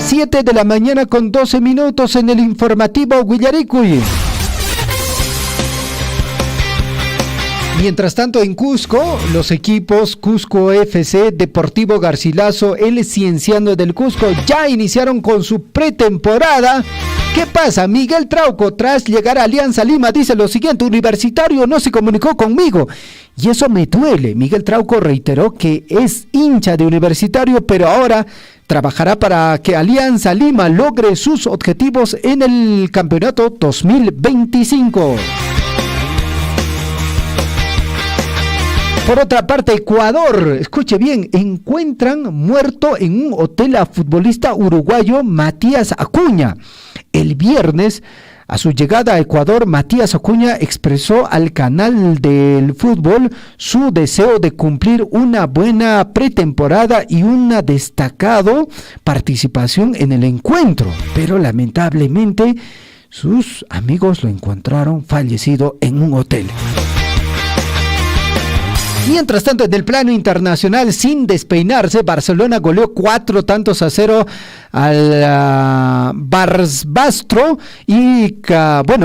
7 de la mañana con 12 minutos en el informativo Huillaricui. Mientras tanto, en Cusco, los equipos Cusco FC, Deportivo Garcilaso, el Cienciano del Cusco ya iniciaron con su pretemporada. ¿Qué pasa? Miguel Trauco, tras llegar a Alianza Lima, dice lo siguiente: Universitario no se comunicó conmigo. Y eso me duele. Miguel Trauco reiteró que es hincha de Universitario, pero ahora trabajará para que Alianza Lima logre sus objetivos en el campeonato 2025. Por otra parte, Ecuador, escuche bien, encuentran muerto en un hotel a futbolista uruguayo Matías Acuña. El viernes, a su llegada a Ecuador, Matías Acuña expresó al canal del fútbol su deseo de cumplir una buena pretemporada y una destacada participación en el encuentro. Pero lamentablemente, sus amigos lo encontraron fallecido en un hotel. Mientras tanto, en el plano internacional, sin despeinarse, Barcelona goleó 4-0 al Barbastro y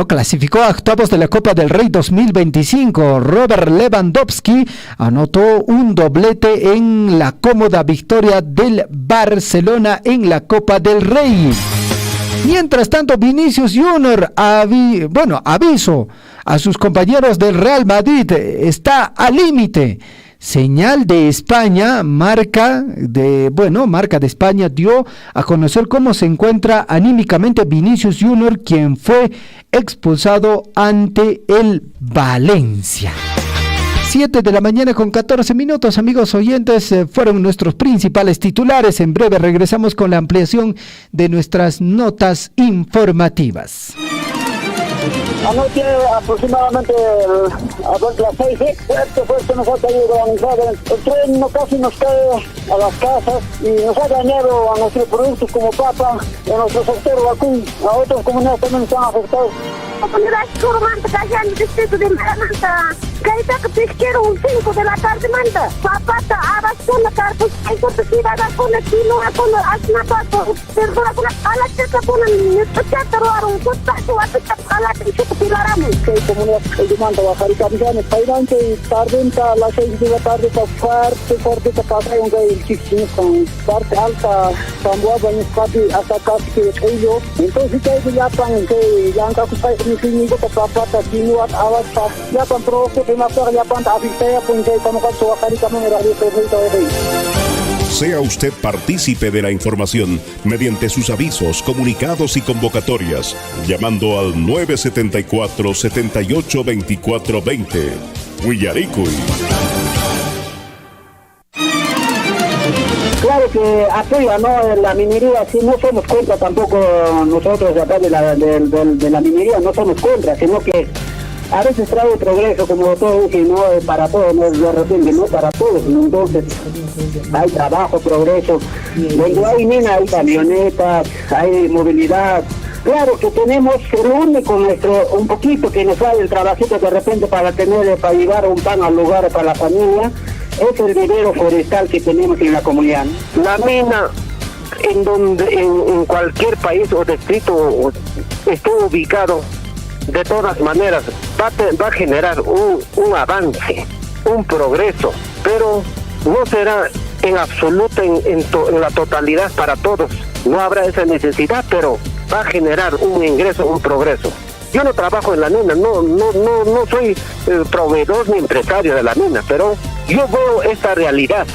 clasificó a octavos de la Copa del Rey 2025. Robert Lewandowski anotó un doblete en la cómoda victoria del Barcelona en la Copa del Rey. Mientras tanto, Vinicius Junior aviso a sus compañeros del Real Madrid, está al límite. Señal de España, marca de España dio a conocer cómo se encuentra anímicamente Vinicius Junior, quien fue expulsado ante el Valencia. 7 de la mañana con 14 minutos, amigos oyentes, fueron nuestros principales titulares. En breve regresamos con la ampliación de nuestras notas informativas. Anoche aproximadamente a las 6, fuerte nos ha caído organizado. El tren casi nos cae a las casas y nos ha dañado a nuestros productos como papa, en nuestro sector Huacún, a otras comunidades también están afectados. La comunidad Curumanta, allá en el distrito de Maramanta, Caetaca Pesquero, 5 de la tarde, manda. Papata, abas con la carpus, hay cortesía, con el kilo, con el asnapato, perdona, con la checa, con el chataruaro, un costazo, a la checa pilaramos. Que comunidad de Manta, Bajaricamillán, Pairante, tardenta, a las 6 de la tarde, fuerte, pasa un gay chiquín con parte alta, Zamboa, Bañescati, hasta casi que ello. Entonces, que ya pan, que ya han capaz. Sea usted partícipe de la información mediante sus avisos, comunicados y convocatorias, llamando al 974-782420. Huillaricui. Claro que apoya, ¿no? La minería, sí, no somos contra tampoco nosotros de acá de la minería, no somos contra, sino que a veces trae progreso, como todo dice, no para todos, no de repente, no para todos, ¿no? Entonces hay trabajo, progreso, donde hay mina, hay camionetas, hay movilidad. Claro que tenemos, se reúne con un poquito que nos sale el trabajito de repente para llevar un pan al lugar para la familia. Es el vivero forestal que tenemos en la comunidad. La mina, en cualquier país o distrito esté ubicado, de todas maneras va a generar un avance, un progreso, pero no será en absoluto en la totalidad para todos. No habrá esa necesidad, pero va a generar un ingreso, un progreso. Yo no trabajo en la mina, no soy proveedor ni empresario de la mina, pero yo veo esta realidad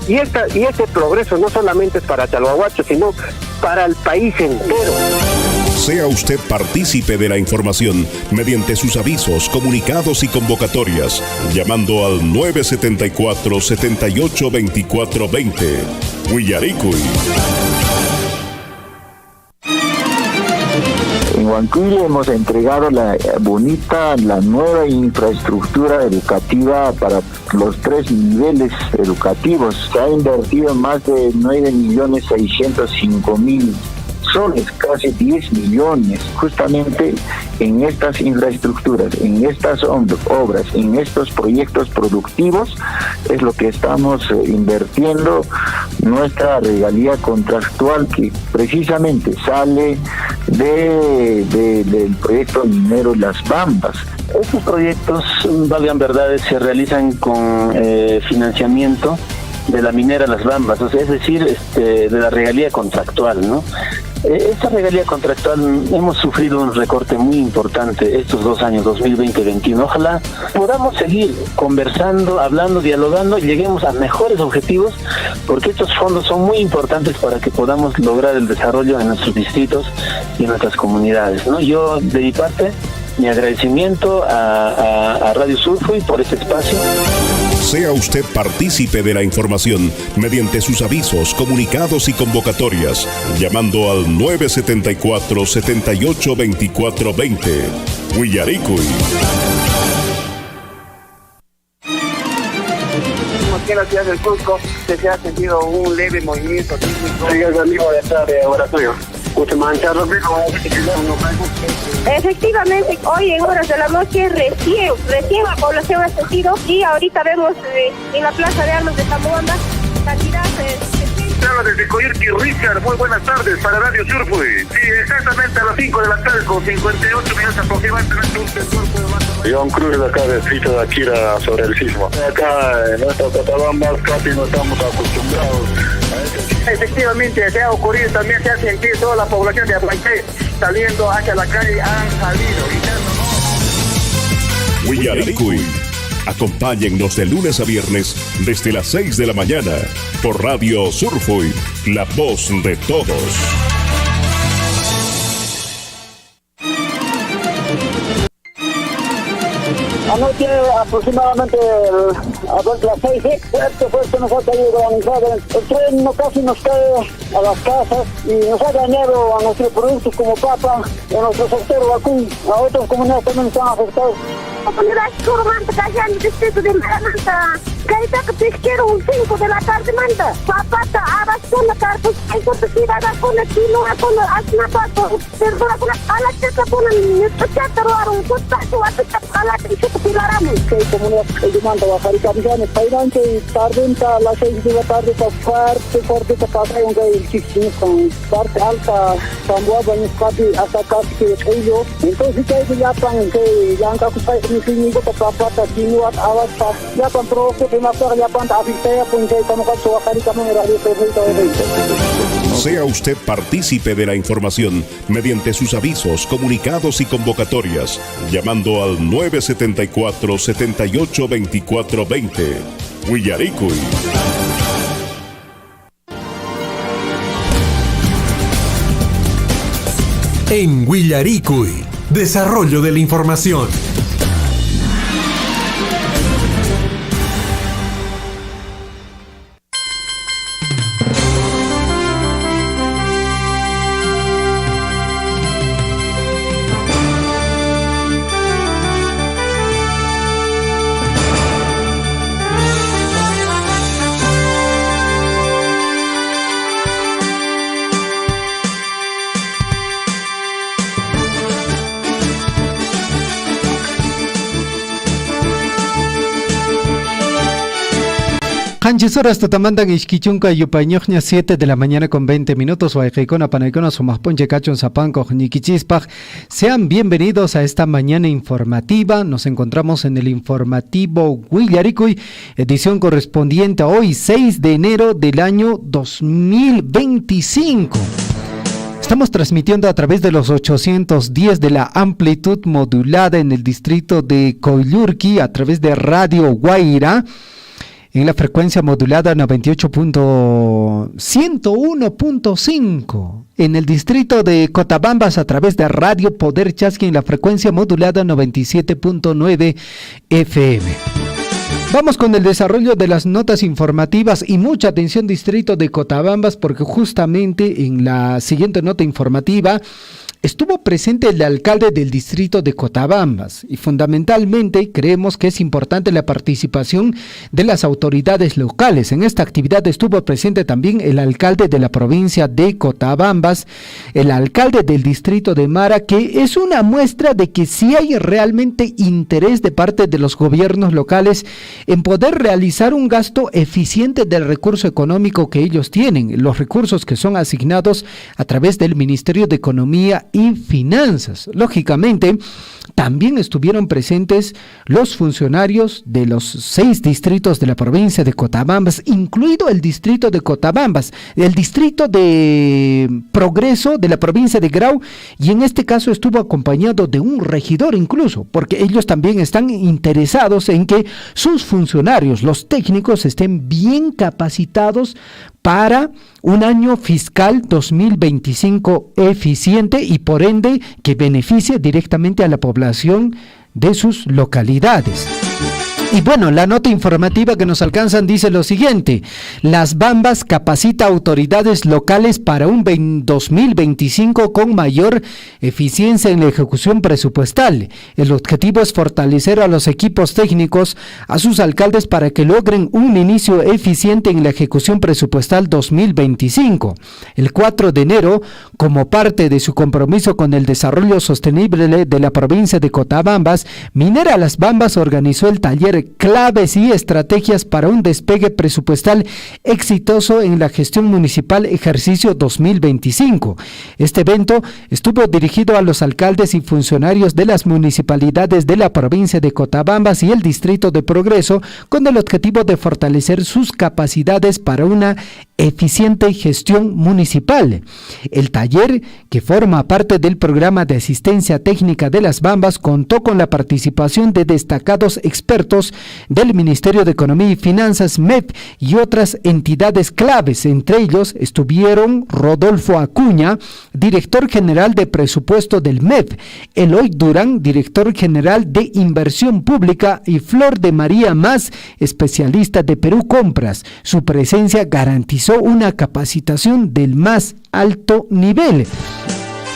y este progreso no solamente es para Chalhuahuacho, sino para el país entero. Sea usted partícipe de la información mediante sus avisos, comunicados y convocatorias, llamando al 974-782420. Huillaricui. En Huancuille hemos entregado la nueva infraestructura educativa para los 3 niveles educativos. Se ha invertido más de 9.605.000 soles, casi 10 millones, justamente en estas infraestructuras, en estas obras, en estos proyectos productivos, es lo que estamos invirtiendo nuestra regalía contractual, que precisamente sale del proyecto minero Las Bambas. Estos proyectos, valgan verdades, se realizan con financiamiento de la minera Las Bambas, o sea, es decir, de la regalía contractual, ¿no? Esta regalía contractual hemos sufrido un recorte muy importante estos 2 años, 2020-2021. Ojalá podamos seguir conversando, hablando, dialogando y lleguemos a mejores objetivos, porque estos fondos son muy importantes para que podamos lograr el desarrollo en nuestros distritos y en nuestras comunidades, ¿no? Yo, de mi parte, mi agradecimiento a Radio Surfui por este espacio. Sea usted partícipe de la información mediante sus avisos, comunicados y convocatorias, llamando al 974-782420. Huillaricuy. Aquí en la ciudad del Cusco se ha sentido un leve movimiento sísmico. Sí, es amigo de esta de laboratorio. Efectivamente, hoy en horas de la noche recién la población ha sentido, y ahorita vemos en la Plaza de Armas de Tamuanda cantidad Habla desde Coyurqui, Richard, muy buenas tardes para Radio Surfui. Sí, exactamente a las 5 de la tarde, con 58 minutos aproximadamente. John Cruz, de acá, distrito de Akira, sobre el sismo. Acá en nuestra Cotabambas casi no estamos acostumbrados a este. Efectivamente, se ha ocurrido, también se ha sentido toda la población de Aguanté saliendo hacia la calle, han salido. Huillaricuy. Acompáñennos de lunes a viernes desde las 6 de la mañana por Radio Surfui, la voz de todos. Anoche aproximadamente a las 6, fuerte nos ha caído organizado. El tren casi nos cae a las casas y nos ha dañado a nuestros productos como papa, a nuestro sector vacún, a otras comunidades también están afectados. Comunidad Surmanta, allá en el distrito de Maramanta, Caetaca Pesquero, 5 de la tarde, manda. Papata, Abasona, Carpus, Ayotacida, Agacona, Chino, Agacona, Asnapato, Perdona, a la Chata, Ponan, Chataruaron, Cotaco, a la Chata, Pilaramos. Comunidad Ayumanta, Bajaricamizanes, Pairante, Tardenta, a las 6 de la tarde, fuerte, pasa un gay, con parte alta, Zamboa, Baniscati, hasta casi que ello. Entonces, que ya están, que ya han capaz. Sea usted partícipe de la información mediante sus avisos, comunicados y convocatorias, llamando al 974-782420. Huillaricuy. En Huillaricuy, desarrollo de la información. Canchis horas tatamandan ishkichunka yupañoqña 7 de la mañana con 20 minutos. Wayqaykuna panaykuna sumakpunche kachun sapanko nikichispaj. Sean bienvenidos a esta mañana informativa. Nos encontramos en el informativo Huillaricuy, edición correspondiente a hoy, 6 de enero del año 2025. Estamos transmitiendo a través de los 810 de la amplitud modulada en el distrito de Coyurqui, a través de Radio Guaira, en la frecuencia modulada 101.5, en el distrito de Cotabambas a través de Radio Poder Chasqui en la frecuencia modulada 97.9 FM. Vamos con el desarrollo de las notas informativas y mucha atención distrito de Cotabambas, porque justamente en la siguiente nota informativa estuvo presente el alcalde del distrito de Cotabambas y fundamentalmente creemos que es importante la participación de las autoridades locales. En esta actividad estuvo presente también el alcalde de la provincia de Cotabambas, el alcalde del distrito de Mara, que es una muestra de que sí hay realmente interés de parte de los gobiernos locales en poder realizar un gasto eficiente del recurso económico que ellos tienen, los recursos que son asignados a través del Ministerio de Economía y Finanzas. Lógicamente, también estuvieron presentes los funcionarios de los 6 distritos de la provincia de Cotabambas, incluido el distrito de Cotabambas, el distrito de Progreso de la provincia de Grau, y en este caso estuvo acompañado de un regidor incluso, porque ellos también están interesados en que sus funcionarios, los técnicos, estén bien capacitados para un año fiscal 2025 eficiente y por ende que beneficie directamente a la población de sus localidades. Y bueno, la nota informativa que nos alcanzan dice lo siguiente: Las Bambas capacita autoridades locales para un 2025 con mayor eficiencia en la ejecución presupuestal. El objetivo es fortalecer a los equipos técnicos, a sus alcaldes para que logren un inicio eficiente en la ejecución presupuestal 2025. El 4 de enero, como parte de su compromiso con el desarrollo sostenible de la provincia de Cotabambas, Minera Las Bambas organizó el taller Claves y Estrategias para un Despegue Presupuestal Exitoso en la Gestión Municipal Ejercicio 2025. Este evento estuvo dirigido a los alcaldes y funcionarios de las municipalidades de la provincia de Cotabambas y el Distrito de Progreso, con el objetivo de fortalecer sus capacidades para una eficiente gestión municipal. El taller, que forma parte del programa de asistencia técnica de Las Bambas, contó con la participación de destacados expertos del Ministerio de Economía y Finanzas, MEF, y otras entidades claves. Entre ellos estuvieron Rodolfo Acuña, director general de presupuesto del MEF, Eloy Durán, director general de inversión pública, y Flor de María Más, especialista de Perú Compras. Su presencia garantizó una capacitación del más alto nivel.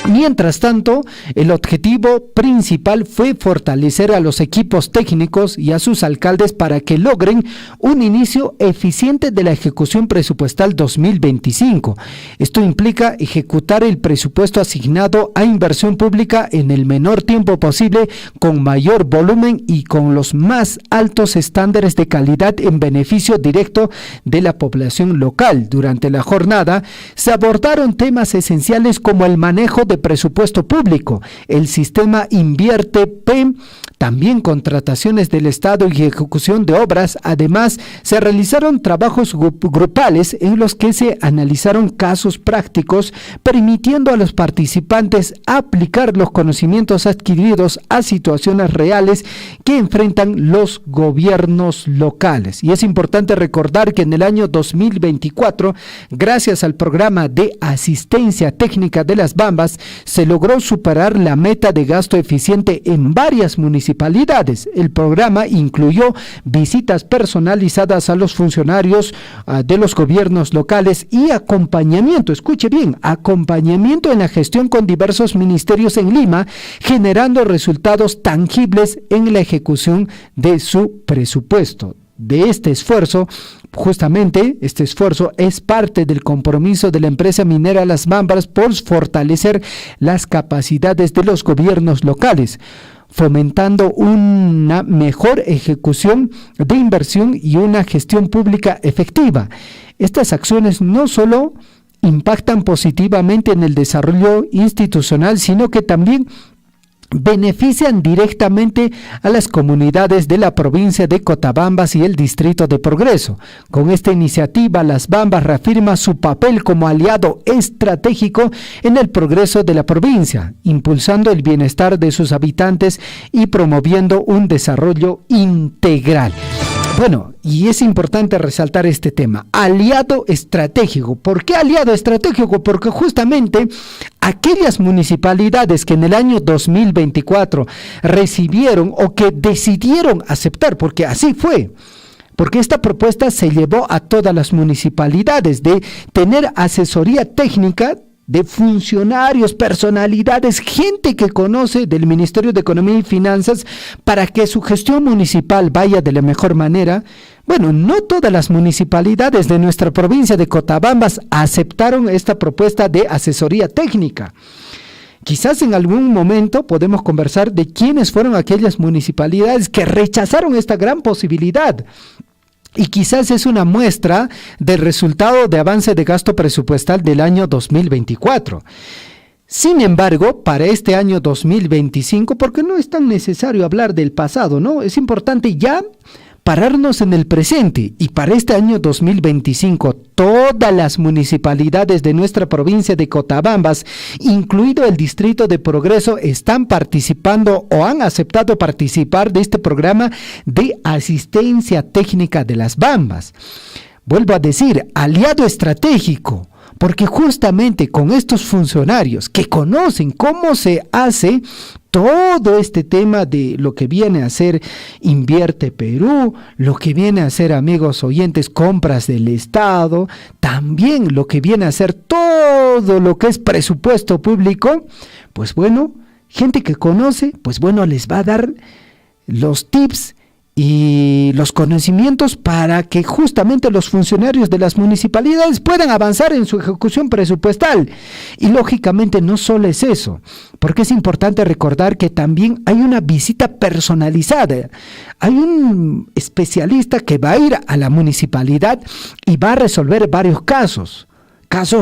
Mientras tanto, el objetivo principal fue fortalecer a los equipos técnicos y a sus alcaldes para que logren un inicio eficiente de la ejecución presupuestal 2025. Esto implica ejecutar el presupuesto asignado a inversión pública en el menor tiempo posible, con mayor volumen y con los más altos estándares de calidad en beneficio directo de la población local. Durante la jornada se abordaron temas esenciales como el manejo de presupuesto público, el sistema Invierte PEM, también contrataciones del Estado y ejecución de obras. Además, se realizaron trabajos grupales en los que se analizaron casos prácticos, permitiendo a los participantes aplicar los conocimientos adquiridos a situaciones reales que enfrentan los gobiernos locales. Y es importante recordar que en el año 2024, gracias al programa de asistencia técnica de Las Bambas, se logró superar la meta de gasto eficiente en varias municipalidades. El programa incluyó visitas personalizadas a los funcionarios de los gobiernos locales y acompañamiento, escuche bien, acompañamiento en la gestión con diversos ministerios en Lima, generando resultados tangibles en la ejecución de su presupuesto. De este esfuerzo, justamente este esfuerzo es parte del compromiso de la empresa minera Las Bambas por fortalecer las capacidades de los gobiernos locales, fomentando una mejor ejecución de inversión y una gestión pública efectiva. Estas acciones no solo impactan positivamente en el desarrollo institucional, sino que también benefician directamente a las comunidades de la provincia de Cotabambas y el Distrito de Progreso. Con esta iniciativa, Las Bambas reafirma su papel como aliado estratégico en el progreso de la provincia, impulsando el bienestar de sus habitantes y promoviendo un desarrollo integral. Bueno, y es importante resaltar este tema, aliado estratégico. ¿Por qué aliado estratégico? Porque justamente aquellas municipalidades que en el año 2024 recibieron o que decidieron aceptar, porque así fue, porque esta propuesta se llevó a todas las municipalidades de tener asesoría técnica de funcionarios, personalidades, gente que conoce del Ministerio de Economía y Finanzas para que su gestión municipal vaya de la mejor manera. Bueno, no todas las municipalidades de nuestra provincia de Cotabambas aceptaron esta propuesta de asesoría técnica. Quizás en algún momento podemos conversar de quiénes fueron aquellas municipalidades que rechazaron esta gran posibilidad. Y quizás es una muestra del resultado de avance de gasto presupuestal del año 2024. Sin embargo, para este año 2025, porque no es tan necesario hablar del pasado, ¿no? Es importante ya pararnos en el presente, y para este año 2025 todas las municipalidades de nuestra provincia de Cotabambas, incluido el Distrito de Progreso, están participando o han aceptado participar de este programa de asistencia técnica de las Bambas. Vuelvo a decir, aliado estratégico, porque justamente con estos funcionarios que conocen cómo se hace todo este tema de lo que viene a ser Invierte Perú, lo que viene a ser, amigos oyentes, compras del Estado, también lo que viene a ser todo lo que es presupuesto público, pues bueno, gente que conoce, pues bueno, les va a dar los tips y los conocimientos para que justamente los funcionarios de las municipalidades puedan avanzar en su ejecución presupuestal. Y lógicamente no solo es eso, porque es importante recordar que también hay una visita personalizada. Hay un especialista que va a ir a la municipalidad y va a resolver varios casos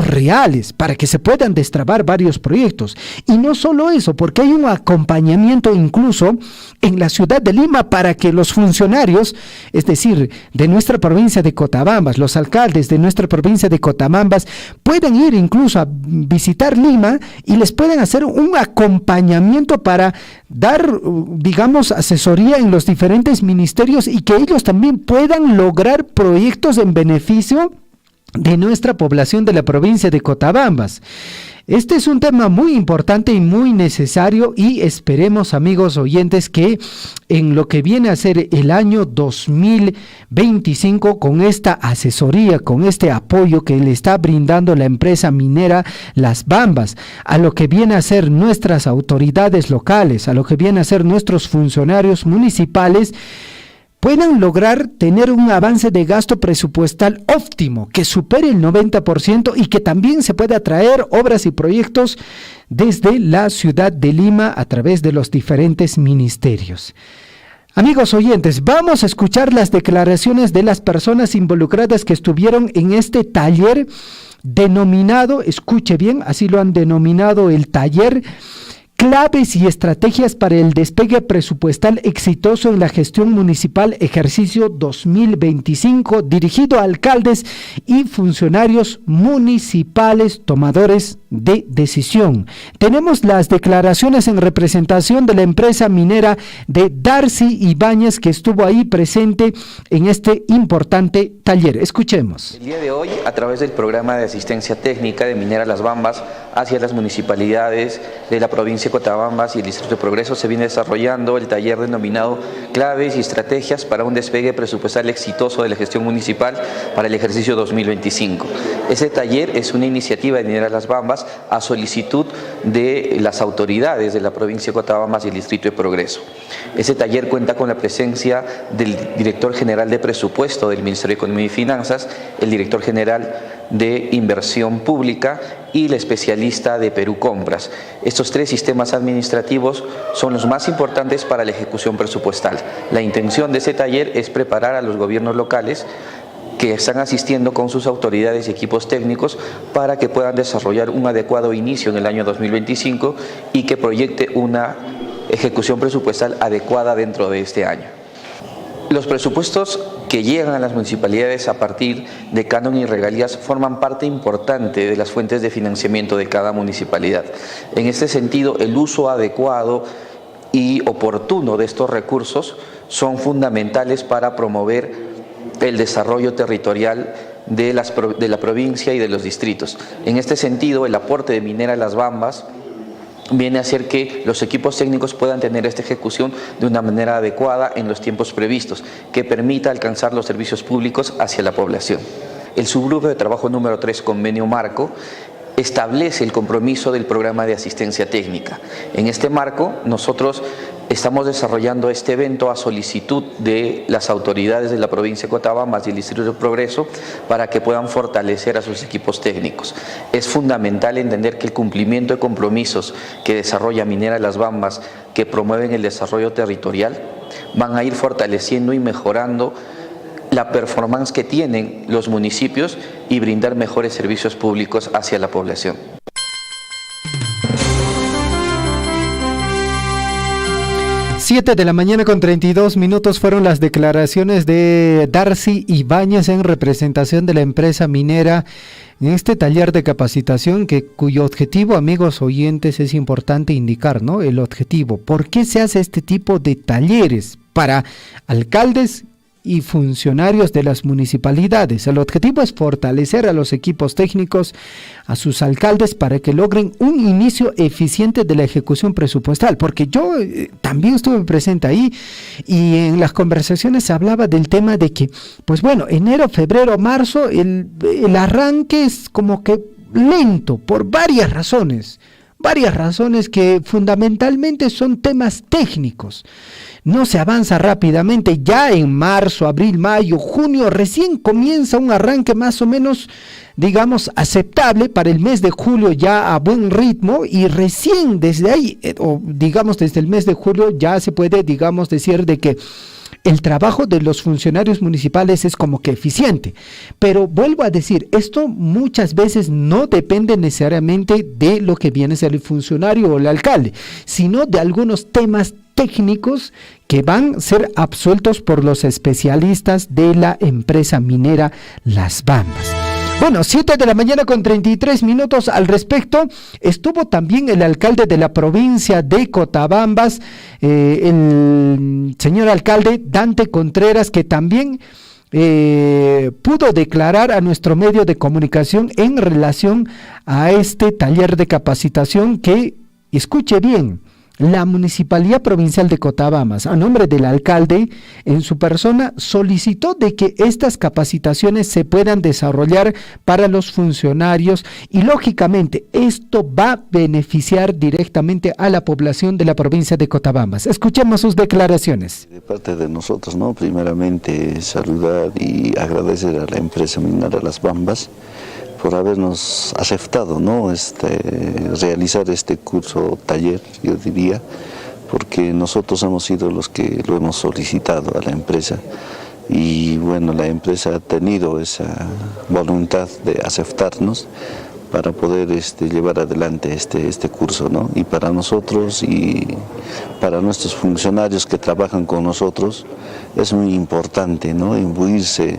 reales, para que se puedan destrabar varios proyectos. Y no solo eso, porque hay un acompañamiento incluso en la ciudad de Lima para que los funcionarios, es decir, de nuestra provincia de Cotabambas, los alcaldes de nuestra provincia de Cotabambas, puedan ir incluso a visitar Lima y les pueden hacer un acompañamiento para dar, digamos, asesoría en los diferentes ministerios y que ellos también puedan lograr proyectos en beneficio de nuestra población de la provincia de Cotabambas. Este es un tema muy importante y muy necesario, y esperemos, amigos oyentes, que en lo que viene a ser el año 2025, con esta asesoría, con este apoyo que le está brindando la empresa minera Las Bambas, a lo que viene a ser nuestras autoridades locales, a lo que viene a ser nuestros funcionarios municipales, puedan lograr tener un avance de gasto presupuestal óptimo, que supere el 90% y que también se pueda atraer obras y proyectos desde la ciudad de Lima a través de los diferentes ministerios. Amigos oyentes, vamos a escuchar las declaraciones de las personas involucradas que estuvieron en este taller denominado, escuche bien, así lo han denominado el taller, Claves y estrategias para el despegue presupuestal exitoso en la gestión municipal ejercicio 2025, dirigido a alcaldes y funcionarios municipales tomadores de decisión. Tenemos las declaraciones en representación de la empresa minera de Darcy Ibáñez, que estuvo ahí presente en este importante taller. Escuchemos. El día de hoy, a través del programa de asistencia técnica de Minera Las Bambas hacia las municipalidades de la provincia de Cotabambas y el Distrito de Progreso, se viene desarrollando el taller denominado Claves y estrategias para un despegue presupuestal exitoso de la gestión municipal para el ejercicio 2025. Ese taller es una iniciativa de Minera Las Bambas a solicitud de las autoridades de la provincia de Cotabambas y el Distrito de Progreso. Ese taller cuenta con la presencia del director general de presupuesto del Ministerio de Economía y Finanzas, el director general de Inversión Pública y la especialista de Perú Compras. Estos tres sistemas administrativos son los más importantes para la ejecución presupuestal. La intención de ese taller es preparar a los gobiernos locales que están asistiendo con sus autoridades y equipos técnicos para que puedan desarrollar un adecuado inicio en el año 2025 y que proyecte una ejecución presupuestal adecuada dentro de este año. Los presupuestos que llegan a las municipalidades a partir de canon y regalías forman parte importante de las fuentes de financiamiento de cada municipalidad. En este sentido, el uso adecuado y oportuno de estos recursos son fundamentales para promover el desarrollo territorial de la provincia y de los distritos. En este sentido, el aporte de Minera Las Bambas viene a hacer que los equipos técnicos puedan tener esta ejecución de una manera adecuada en los tiempos previstos, que permita alcanzar los servicios públicos hacia la población. El subgrupo de trabajo número 3, convenio marco, establece el compromiso del programa de asistencia técnica. En este marco, nosotros estamos desarrollando este evento a solicitud de las autoridades de la provincia de Cotabambas y el Distrito de Progreso para que puedan fortalecer a sus equipos técnicos. Es fundamental entender que el cumplimiento de compromisos que desarrolla Minera Las Bambas, que promueven el desarrollo territorial, van a ir fortaleciendo y mejorando la performance que tienen los municipios y brindar mejores servicios públicos hacia la población. Siete de la mañana con 32 minutos fueron las declaraciones de Darcy Ibáñez en representación de la empresa minera en este taller de capacitación cuyo objetivo, amigos oyentes, es importante indicar, ¿no? El objetivo. ¿Por qué se hace este tipo de talleres? Para alcaldes y funcionarios de las municipalidades. El objetivo es fortalecer a los equipos técnicos, a sus alcaldes, para que logren un inicio eficiente de la ejecución presupuestal, porque yo también estuve presente ahí y en las conversaciones se hablaba del tema de que, pues bueno, enero, febrero, marzo, el arranque es como que lento por varias razones que fundamentalmente son temas técnicos. No se avanza rápidamente, ya en marzo, abril, mayo, junio, recién comienza un arranque más o menos, digamos, aceptable para el mes de julio, ya a buen ritmo, y recién desde ahí, o digamos desde el mes de julio, ya se puede, digamos, decir de que el trabajo de los funcionarios municipales es como que eficiente. Pero vuelvo a decir, esto muchas veces no depende necesariamente de lo que viene a ser el funcionario o el alcalde, sino de algunos temas técnicos que van a ser absueltos por los especialistas de la empresa minera Las Bambas. Bueno, 7 de la mañana con 33 minutos al respecto. Estuvo también el alcalde de la provincia de Cotabambas, el señor alcalde Dante Contreras, que también pudo declarar a nuestro medio de comunicación en relación a este taller de capacitación que, escuche bien, la Municipalidad Provincial de Cotabambas, a nombre del alcalde, en su persona, solicitó de que estas capacitaciones se puedan desarrollar para los funcionarios y, lógicamente, esto va a beneficiar directamente a la población de la provincia de Cotabambas. Escuchemos sus declaraciones. De parte de nosotros, ¿no? Primeramente, saludar y agradecer a la empresa minera Las Bambas por habernos aceptado, ¿no? Realizar este curso taller, yo diría, porque nosotros hemos sido los que lo hemos solicitado a la empresa y bueno, la empresa ha tenido esa voluntad de aceptarnos para poder llevar adelante este curso, ¿no? Y para nosotros y para nuestros funcionarios que trabajan con nosotros es muy importante, ¿no? Imbuirse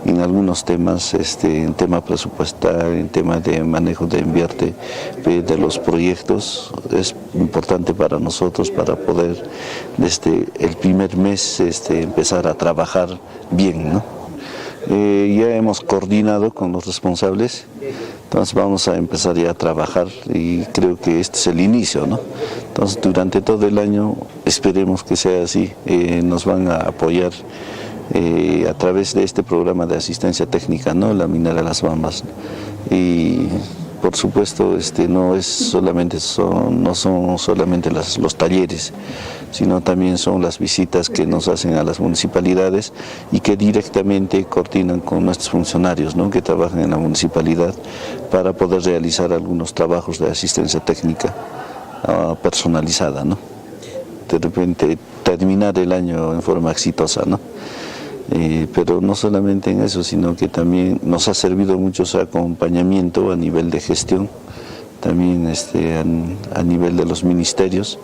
en algunos temas, en tema presupuestal, en tema de manejo de invierte de los proyectos. Es importante para nosotros para poder desde el primer mes empezar a trabajar bien, ¿no? Ya hemos coordinado con los responsables, entonces vamos a empezar ya a trabajar y creo que este es el inicio, ¿no? Entonces durante todo el año esperemos que sea así, nos van a apoyar a través de este programa de asistencia técnica, ¿no? La minera Las Bambas. Y por supuesto no son solamente los talleres, sino también son las visitas que nos hacen a las municipalidades y que directamente coordinan con nuestros funcionarios, ¿no? Que trabajan en la municipalidad para poder realizar algunos trabajos de asistencia técnica personalizada, ¿no? De repente terminar el año en forma exitosa, ¿no? Pero no solamente en eso, sino que también nos ha servido mucho su acompañamiento a nivel de gestión, también a nivel de los ministerios.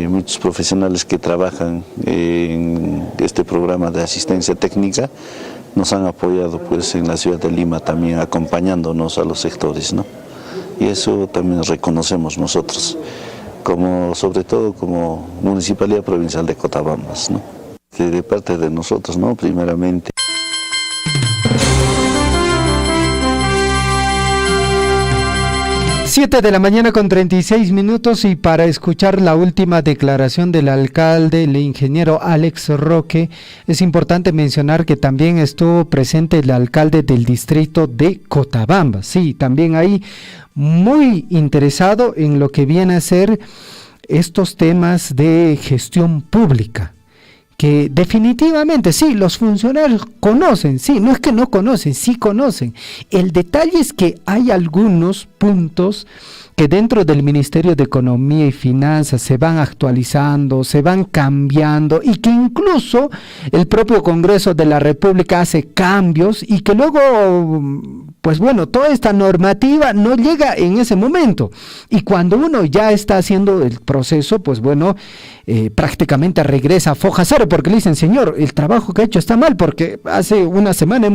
Muchos profesionales que trabajan en este programa de asistencia técnica nos han apoyado pues en la ciudad de Lima también acompañándonos a los sectores, ¿no? Y eso también reconocemos nosotros, sobre todo como Municipalidad Provincial de Cotabambas, ¿no? De parte de nosotros, ¿no? Primeramente. 7 de la mañana con 36 minutos y para escuchar la última declaración del alcalde, el ingeniero Alex Roque, es importante mencionar que también estuvo presente el alcalde del distrito de Cotabamba. Sí, también ahí muy interesado en lo que viene a ser estos temas de gestión pública, que definitivamente sí, los funcionarios conocen, sí, no es que no conocen, sí conocen. El detalle es que hay algunos puntos que dentro del Ministerio de Economía y Finanzas se van actualizando, se van cambiando y que incluso el propio Congreso de la República hace cambios y que luego, pues bueno, toda esta normativa no llega en ese momento. Y cuando uno ya está haciendo el proceso, pues bueno, prácticamente regresa a foja cero porque le dicen, señor, el trabajo que ha hecho está mal porque hace una semana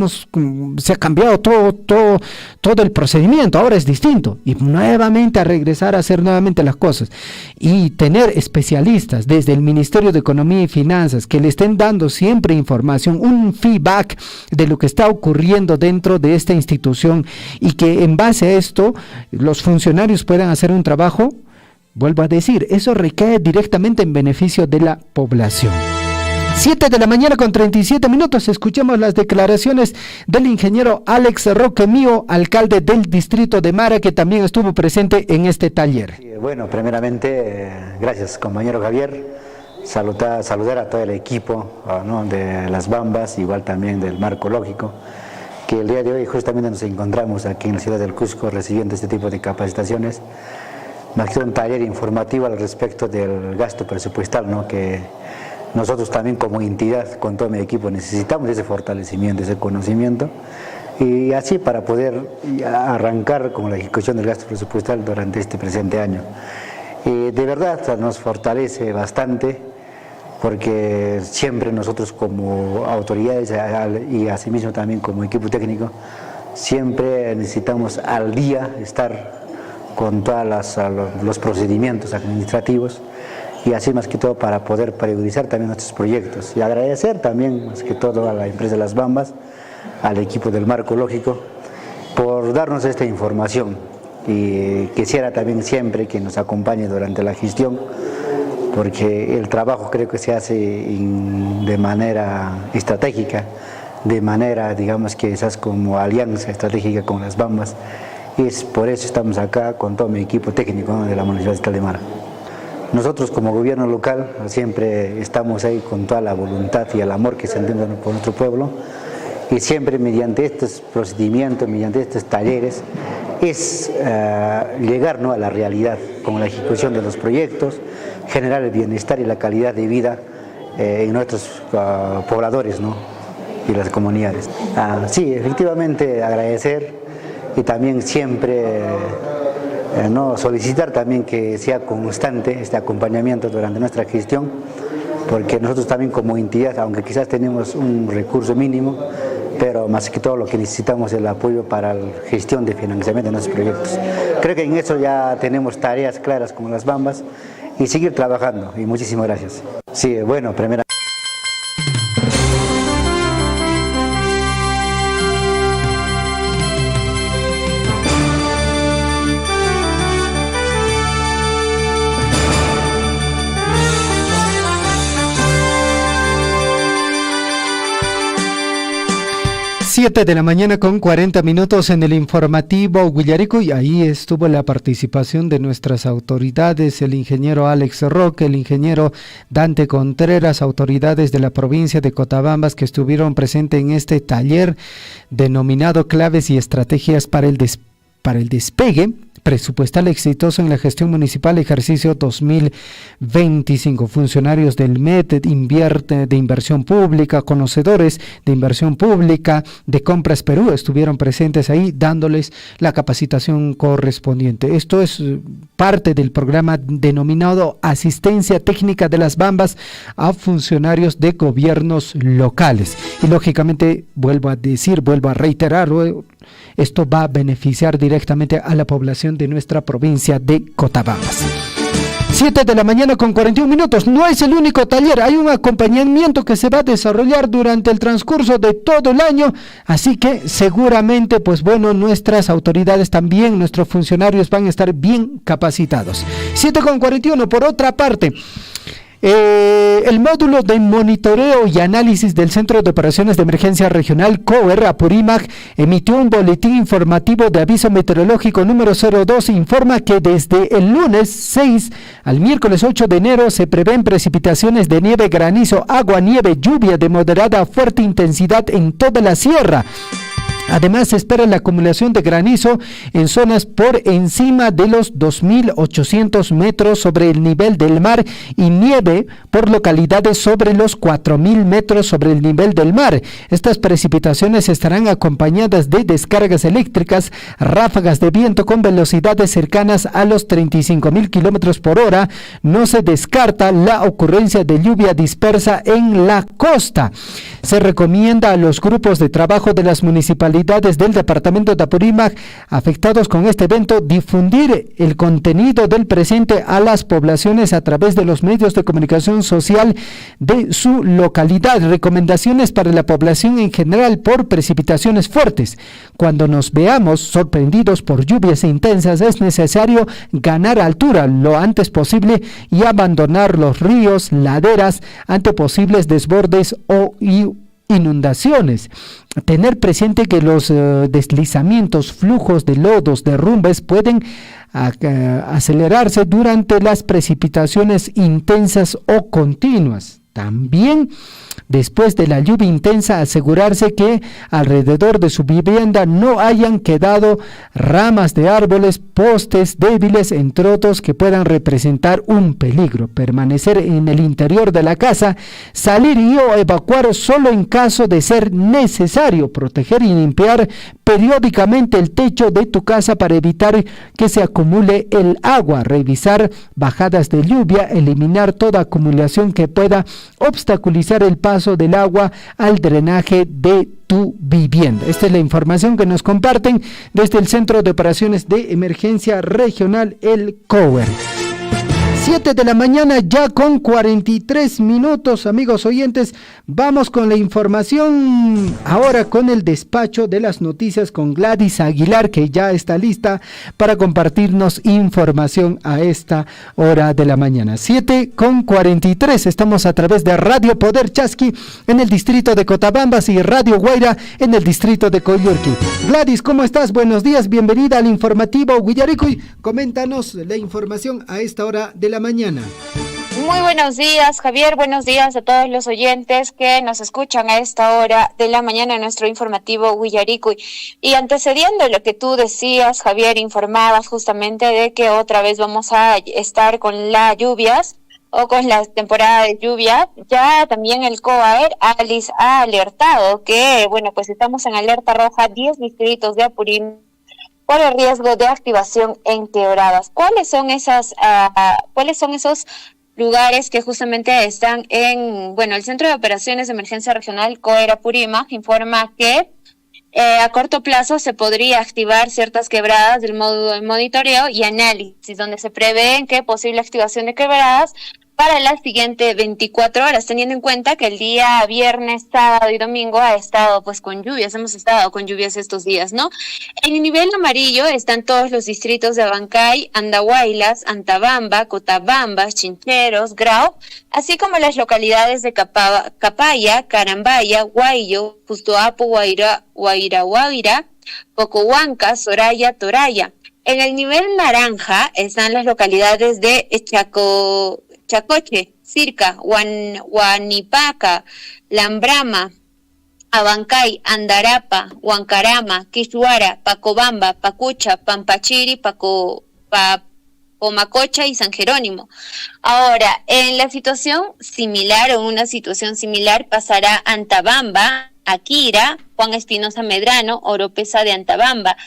se ha cambiado todo el procedimiento, ahora es distinto. Y nuevamente a regresar a hacer nuevamente las cosas y tener especialistas desde el Ministerio de Economía y Finanzas que le estén dando siempre información, un feedback de lo que está ocurriendo dentro de esta institución y que en base a esto los funcionarios puedan hacer un trabajo, vuelvo a decir, eso recae directamente en beneficio de la población. 7 de la mañana con 37 minutos, escuchemos las declaraciones del ingeniero Alex Roque Mío, alcalde del distrito de Mara, que también estuvo presente en este taller. Bueno, primeramente, gracias compañero Javier, saludar a todo el equipo, ¿no?, de Las Bambas, igual también del Marco Lógico, que el día de hoy justamente nos encontramos aquí en la ciudad del Cusco recibiendo este tipo de capacitaciones, más que un taller informativo al respecto del gasto presupuestal, ¿no?, que nosotros también como entidad, con todo mi equipo, necesitamos ese fortalecimiento, ese conocimiento, y así para poder arrancar con la ejecución del gasto presupuestal durante este presente año. De verdad nos fortalece bastante, porque siempre nosotros como autoridades y asimismo también como equipo técnico, siempre necesitamos al día estar con todos los procedimientos administrativos, y así más que todo para poder priorizar también nuestros proyectos. Y agradecer también más que todo a la empresa Las Bambas, al equipo del Marco Lógico, por darnos esta información, y quisiera también siempre que nos acompañe durante la gestión, porque el trabajo creo que se hace de manera estratégica, de manera, digamos que quizás como alianza estratégica con Las Bambas, y es por eso estamos acá con todo mi equipo técnico, ¿no?, de la Municipalidad de Mara. Nosotros como gobierno local siempre estamos ahí con toda la voluntad y el amor que sentimos por nuestro pueblo, y siempre mediante estos procedimientos, mediante estos talleres, es llegar, ¿no?, a la realidad con la ejecución de los proyectos, generar el bienestar y la calidad de vida en nuestros pobladores, ¿no?, y las comunidades. Sí, efectivamente agradecer y también siempre no solicitar también que sea constante este acompañamiento durante nuestra gestión, porque nosotros también como entidad, aunque quizás tenemos un recurso mínimo, pero más que todo lo que necesitamos es el apoyo para la gestión de financiamiento de nuestros proyectos. Creo que en eso ya tenemos tareas claras como Las Bambas y seguir trabajando, y muchísimas gracias. Sí, bueno, primera. Siete de la mañana con 40 minutos en el informativo Huillarico, y ahí estuvo la participación de nuestras autoridades, el ingeniero Alex Roque, el ingeniero Dante Contreras, autoridades de la provincia de Cotabambas que estuvieron presentes en este taller denominado Claves y Estrategias para el despegue presupuestal exitoso en la gestión municipal ejercicio 2025. Funcionarios del MED de inversión pública, conocedores de inversión pública, de Compras Perú, estuvieron presentes ahí dándoles la capacitación correspondiente. Esto es parte del programa denominado Asistencia Técnica de Las Bambas a funcionarios de gobiernos locales. Y lógicamente, vuelvo a reiterar, esto va a beneficiar directamente a la población de nuestra provincia de Cotabambas. 7 de la mañana con 41 minutos. No es el único taller, hay un acompañamiento que se va a desarrollar durante el transcurso de todo el año, así que seguramente, pues bueno, nuestras autoridades también, nuestros funcionarios van a estar bien capacitados. 7 con 41, por otra parte, el módulo de monitoreo y análisis del Centro de Operaciones de Emergencia Regional COER Apurímac emitió un boletín informativo de aviso meteorológico número 02. Informa que desde el lunes 6 al miércoles 8 de enero se prevén precipitaciones de nieve, granizo, agua, nieve, lluvia de moderada a fuerte intensidad en toda la sierra. Además, se espera la acumulación de granizo en zonas por encima de los 2.800 metros sobre el nivel del mar y nieve por localidades sobre los 4.000 metros sobre el nivel del mar. Estas precipitaciones estarán acompañadas de descargas eléctricas, ráfagas de viento con velocidades cercanas a los 35.000 kilómetros por hora. No se descarta la ocurrencia de lluvia dispersa en la costa. Se recomienda a los grupos de trabajo de las municipalidades del departamento de Apurímac afectados con este evento difundir el contenido del presente a las poblaciones a través de los medios de comunicación social de su localidad. Recomendaciones para la población en general por precipitaciones fuertes. Cuando nos veamos sorprendidos por lluvias intensas, es necesario ganar altura lo antes posible y abandonar los ríos, laderas ante posibles desbordes o inundaciones. Tener presente que los deslizamientos, flujos de lodos, derrumbes pueden acelerarse durante las precipitaciones intensas o continuas. También, después de la lluvia intensa, asegurarse que alrededor de su vivienda no hayan quedado ramas de árboles, postes débiles, entre otros que puedan representar un peligro. Permanecer en el interior de la casa, salir y o evacuar solo en caso de ser necesario. Proteger y limpiar periódicamente el techo de tu casa para evitar que se acumule el agua. Revisar bajadas de lluvia, eliminar toda acumulación que pueda obstaculizar el paso del agua al drenaje de tu vivienda. Esta es la información que nos comparten desde el Centro de Operaciones de Emergencia Regional, el COER. 7 de la mañana ya con 43 minutos, amigos oyentes. Vamos con la información ahora con el despacho de las noticias con Gladys Aguilar, que ya está lista para compartirnos información a esta hora de la mañana. 7 con 43, estamos a través de Radio Poder Chasqui en el distrito de Cotabambas y Radio Guaira en el distrito de Coyurqui. Gladys, ¿cómo estás? Buenos días, bienvenida al informativo Guillaricuy. Coméntanos la información a esta hora de la mañana. Muy buenos días, Javier. Buenos días a todos los oyentes que nos escuchan a esta hora de la mañana en nuestro informativo Guillaricuy. Y antecediendo lo que tú decías, Javier, informabas justamente de que otra vez vamos a estar con las lluvias o con la temporada de lluvia. Ya también el COAER ha alertado que, bueno, pues estamos en alerta roja 10 distritos de Apurímac por el riesgo de activación en quebradas. ¿Cuáles son esos lugares que justamente están en, bueno, el Centro de Operaciones de Emergencia Regional COER Apurímac informa que a corto plazo se podría activar ciertas quebradas del módulo de monitoreo y análisis, donde se prevé que posible activación de quebradas para las siguientes 24 horas, teniendo en cuenta que el día viernes, sábado y domingo ha estado pues con lluvias, hemos estado con lluvias estos días, ¿no? En el nivel amarillo están todos los distritos de Abancay, Andahuaylas, Antabamba, Cotabambas, Chincheros, Grau, así como las localidades de Capaya, Carambaya, Guayo, Pustoapu, Guaira, Cocohuanca, Soraya, Toraya. En el nivel naranja están las localidades de Chacoche, Circa, Huanipaca, Lambrama, Abancay, Andarapa, Huancarama, Quishuara, Pacobamba, Pacucha, Pampachiri, Pomacocha y San Jerónimo. Ahora, en la situación similar o una situación similar pasará Antabamba, Aquira, Juan Espinosa Medrano, Oropesa de Antabamba,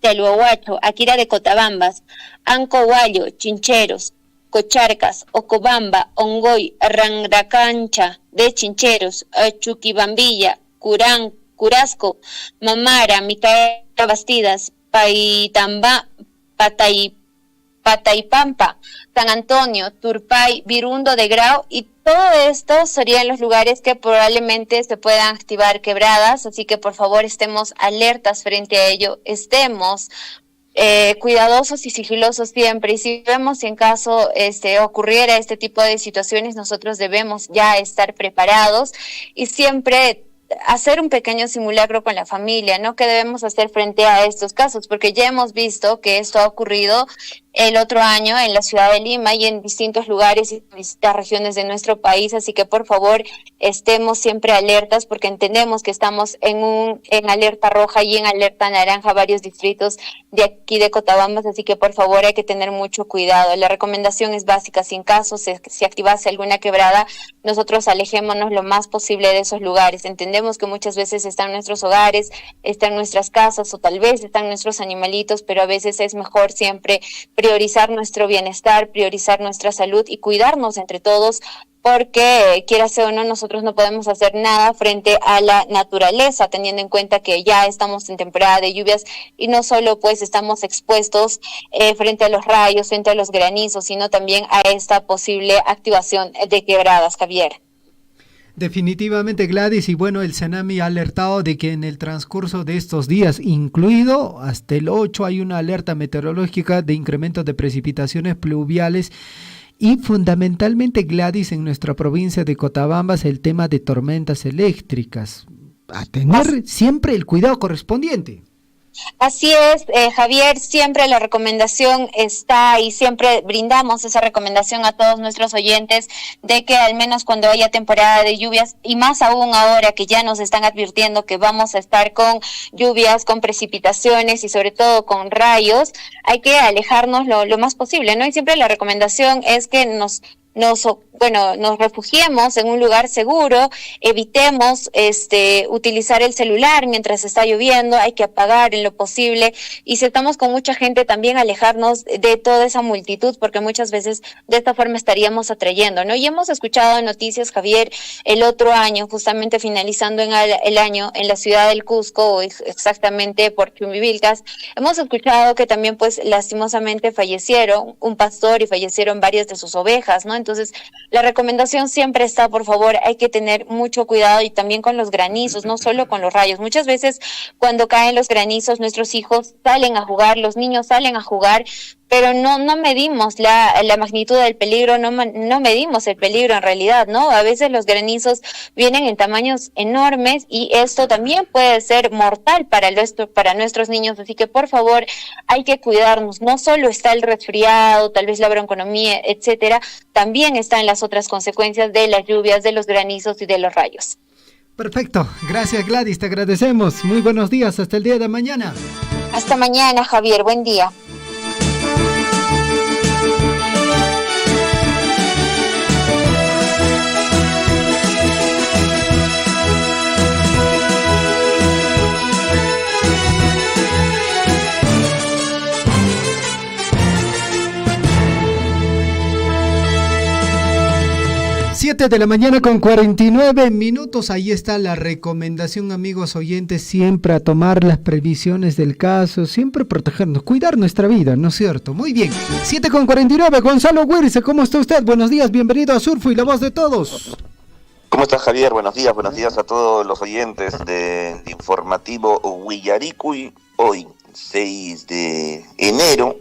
Teluahuacho, Aquira de Cotabambas, Ancohuayo, Chincheros, Cocharcas, Ocobamba, Ongoy, Rangracancha de Chincheros, Chuquibambilla, Curasco, Mamara, Micaela Bastidas, Pataipampa, San Antonio, Turpay, Virundo de Grau, y todo esto serían los lugares que probablemente se puedan activar quebradas, así que por favor estemos alertas frente a ello, estemos cuidadosos y sigilosos siempre, y si vemos si en caso ocurriera este tipo de situaciones, nosotros debemos ya estar preparados y siempre hacer un pequeño simulacro con la familia, ¿no? ¿Qué debemos hacer frente a estos casos? Porque ya hemos visto que esto ha ocurrido el otro año en la ciudad de Lima y en distintos lugares y distintas regiones de nuestro país, así que por favor estemos siempre alertas porque entendemos que estamos en alerta roja y en alerta naranja varios distritos de aquí de Cotabambas, así que por favor hay que tener mucho cuidado. La recomendación es básica, si en caso se activase alguna quebrada, nosotros alejémonos lo más posible de esos lugares. Entendemos que muchas veces están nuestros hogares, están nuestras casas o tal vez están nuestros animalitos, pero a veces es mejor siempre priorizar nuestro bienestar, priorizar nuestra salud y cuidarnos entre todos, porque quiera sea o no, nosotros no podemos hacer nada frente a la naturaleza, teniendo en cuenta que ya estamos en temporada de lluvias y no solo pues estamos expuestos frente a los rayos, frente a los granizos, sino también a esta posible activación de quebradas, Javier. Definitivamente, Gladys, y bueno, el Senami ha alertado de que en el transcurso de estos días, incluido hasta el 8, hay una alerta meteorológica de incremento de precipitaciones pluviales y fundamentalmente, Gladys, en nuestra provincia de Cotabambas, el tema de tormentas eléctricas. A tener siempre el cuidado correspondiente. Así es, Javier, siempre la recomendación está y siempre brindamos esa recomendación a todos nuestros oyentes de que al menos cuando haya temporada de lluvias y más aún ahora que ya nos están advirtiendo que vamos a estar con lluvias, con precipitaciones y sobre todo con rayos, hay que alejarnos lo más posible, ¿no? Y siempre la recomendación es que nos refugiemos en un lugar seguro, evitemos utilizar el celular mientras está lloviendo, hay que apagar en lo posible, y si estamos con mucha gente también alejarnos de toda esa multitud, porque muchas veces de esta forma estaríamos atrayendo, ¿no? Y hemos escuchado noticias, Javier, el otro año, justamente finalizando el año, en la ciudad del Cusco, exactamente por Chumbivilcas, hemos escuchado que también pues lastimosamente fallecieron un pastor y fallecieron varias de sus ovejas, ¿no? Entonces, la recomendación siempre está, por favor, hay que tener mucho cuidado y también con los granizos, no solo con los rayos. Muchas veces cuando caen los granizos, nuestros hijos salen a jugar, los niños salen a jugar, pero no medimos la magnitud del peligro, no medimos el peligro en realidad, ¿no? A veces los granizos vienen en tamaños enormes y esto también puede ser mortal para nuestros niños, así que por favor hay que cuidarnos. No solo está el resfriado, tal vez la bronconomía, etcétera, también están las otras consecuencias de las lluvias, de los granizos y de los rayos. Perfecto, gracias Gladys, te agradecemos. Muy buenos días, hasta el día de mañana. Hasta mañana, Javier, buen día. Siete de la mañana con 49 minutos, ahí está la recomendación, amigos oyentes, siempre a tomar las previsiones del caso, siempre protegernos, cuidar nuestra vida, ¿no es cierto? Muy bien, 7 con 49, Gonzalo Huirce, ¿cómo está usted? Buenos días, bienvenido a Surfo y la voz de todos. ¿Cómo estás, Javier? Buenos días a todos los oyentes del informativo Huillaricuy. Hoy, 6 de enero,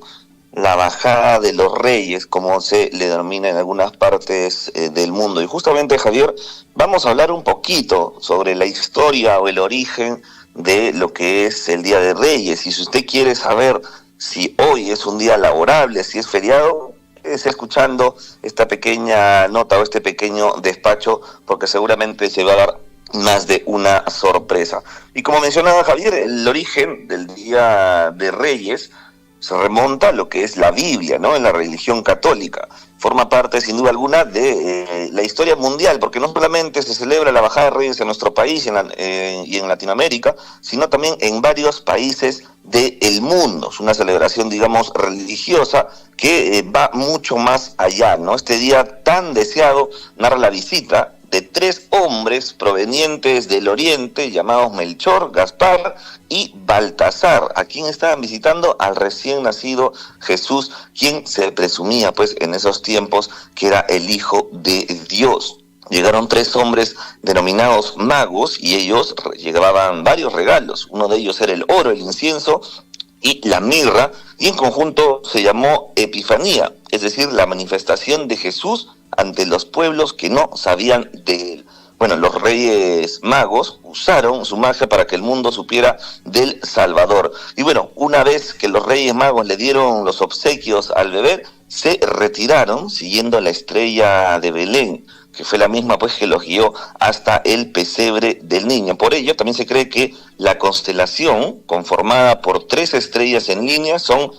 la bajada de los reyes, como se le denomina en algunas partes del mundo. Y justamente, Javier, vamos a hablar un poquito sobre la historia o el origen de lo que es el Día de Reyes. Y si usted quiere saber si hoy es un día laborable, si es feriado, es escuchando esta pequeña nota o este pequeño despacho, porque seguramente se va a dar más de una sorpresa. Y como mencionaba Javier, el origen del Día de Reyes se remonta a lo que es la Biblia, ¿no? En la religión católica. Forma parte, sin duda alguna, de la historia mundial, porque no solamente se celebra la bajada de Reyes en nuestro país y en Latinoamérica, sino también en varios países del mundo. Es una celebración, digamos, religiosa que va mucho más allá, ¿no? Este día tan deseado narra la visita de 3 hombres provenientes del oriente llamados Melchor, Gaspar y Baltasar, a quien estaban visitando al recién nacido Jesús, quien se presumía pues en esos tiempos que era el Hijo de Dios. Llegaron 3 hombres denominados magos y ellos llevaban varios regalos. Uno de ellos era el oro, el incienso y la mirra, y en conjunto se llamó Epifanía, es decir, la manifestación de Jesús ante los pueblos que no sabían de él. Bueno, los reyes magos usaron su magia para que el mundo supiera del Salvador. Y bueno, una vez que los reyes magos le dieron los obsequios al bebé, se retiraron siguiendo la estrella de Belén, que fue la misma pues que los guió hasta el pesebre del niño. Por ello también se cree que la constelación, conformada por 3 estrellas en línea, son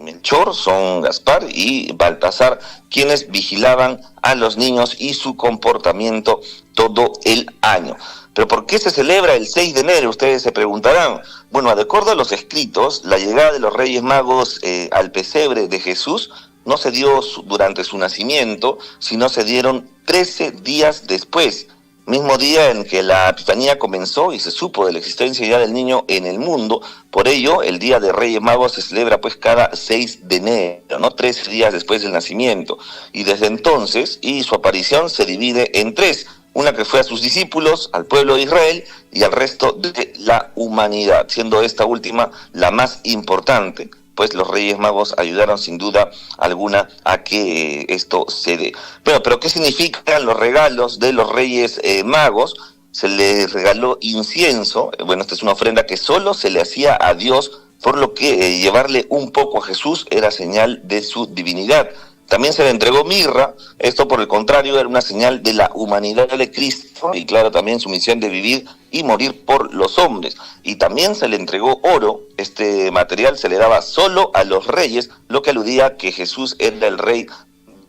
Melchor, son Gaspar y Baltasar, quienes vigilaban a los niños y su comportamiento todo el año. ¿Pero por qué se celebra el 6 de enero? Ustedes se preguntarán. Bueno, de acuerdo a los escritos, la llegada de los Reyes Magos al pesebre de Jesús no se dio durante su nacimiento, sino se dieron 13 días después, mismo día en que la Epifanía comenzó y se supo de la existencia ya del niño en el mundo. Por ello, el Día de Reyes Magos se celebra pues cada 6 de enero, ¿no? 13 días después del nacimiento. Y desde entonces, y su aparición se divide en 3. Una que fue a sus discípulos, al pueblo de Israel y al resto de la humanidad, siendo esta última la más importante, pues los Reyes Magos ayudaron sin duda alguna a que esto se dé. Bueno, pero ¿qué significan los regalos de los Reyes Magos? Se les regaló incienso. Bueno, esta es una ofrenda que solo se le hacía a Dios, por lo que llevarle un poco a Jesús era señal de su divinidad. También se le entregó mirra. Esto, por el contrario, era una señal de la humanidad de Cristo y claro, también su misión de vivir y morir por los hombres. Y también se le entregó oro. Este material se le daba solo a los reyes, lo que aludía a que Jesús era el rey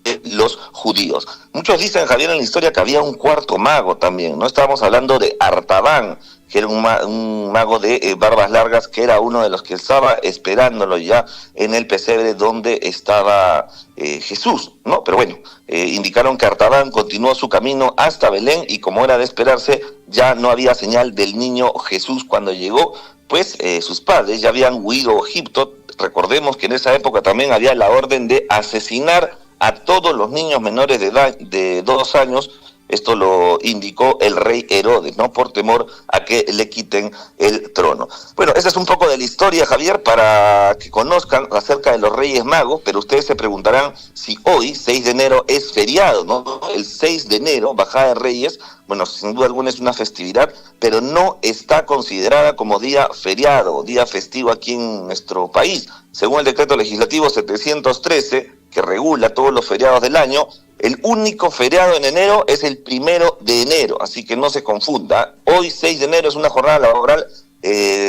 de los judíos. Muchos dicen, Javier, en la historia que había un cuarto mago también, ¿no? Estábamos hablando de Artaban, que era un mago de barbas largas, que era uno de los que estaba esperándolo ya en el pesebre donde estaba Jesús, ¿no? Pero bueno, indicaron que Artaban continuó su camino hasta Belén y como era de esperarse, ya no había señal del niño Jesús cuando llegó, pues sus padres ya habían huido a Egipto. Recordemos que en esa época también había la orden de asesinar a todos los niños menores de edad de 2 años. Esto lo indicó el rey Herodes, ¿no? Por temor a que le quiten el trono. Bueno, esa es un poco de la historia, Javier, para que conozcan acerca de los Reyes Magos, pero ustedes se preguntarán si hoy, 6 de enero, es feriado, ¿no? El 6 de enero, Bajada de Reyes, bueno, sin duda alguna es una festividad, pero no está considerada como día feriado, día festivo aquí en nuestro país. Según el decreto legislativo 713, que regula todos los feriados del año, el único feriado en enero es el 1 de enero, así que no se confunda. Hoy, 6 de enero, es una jornada laboral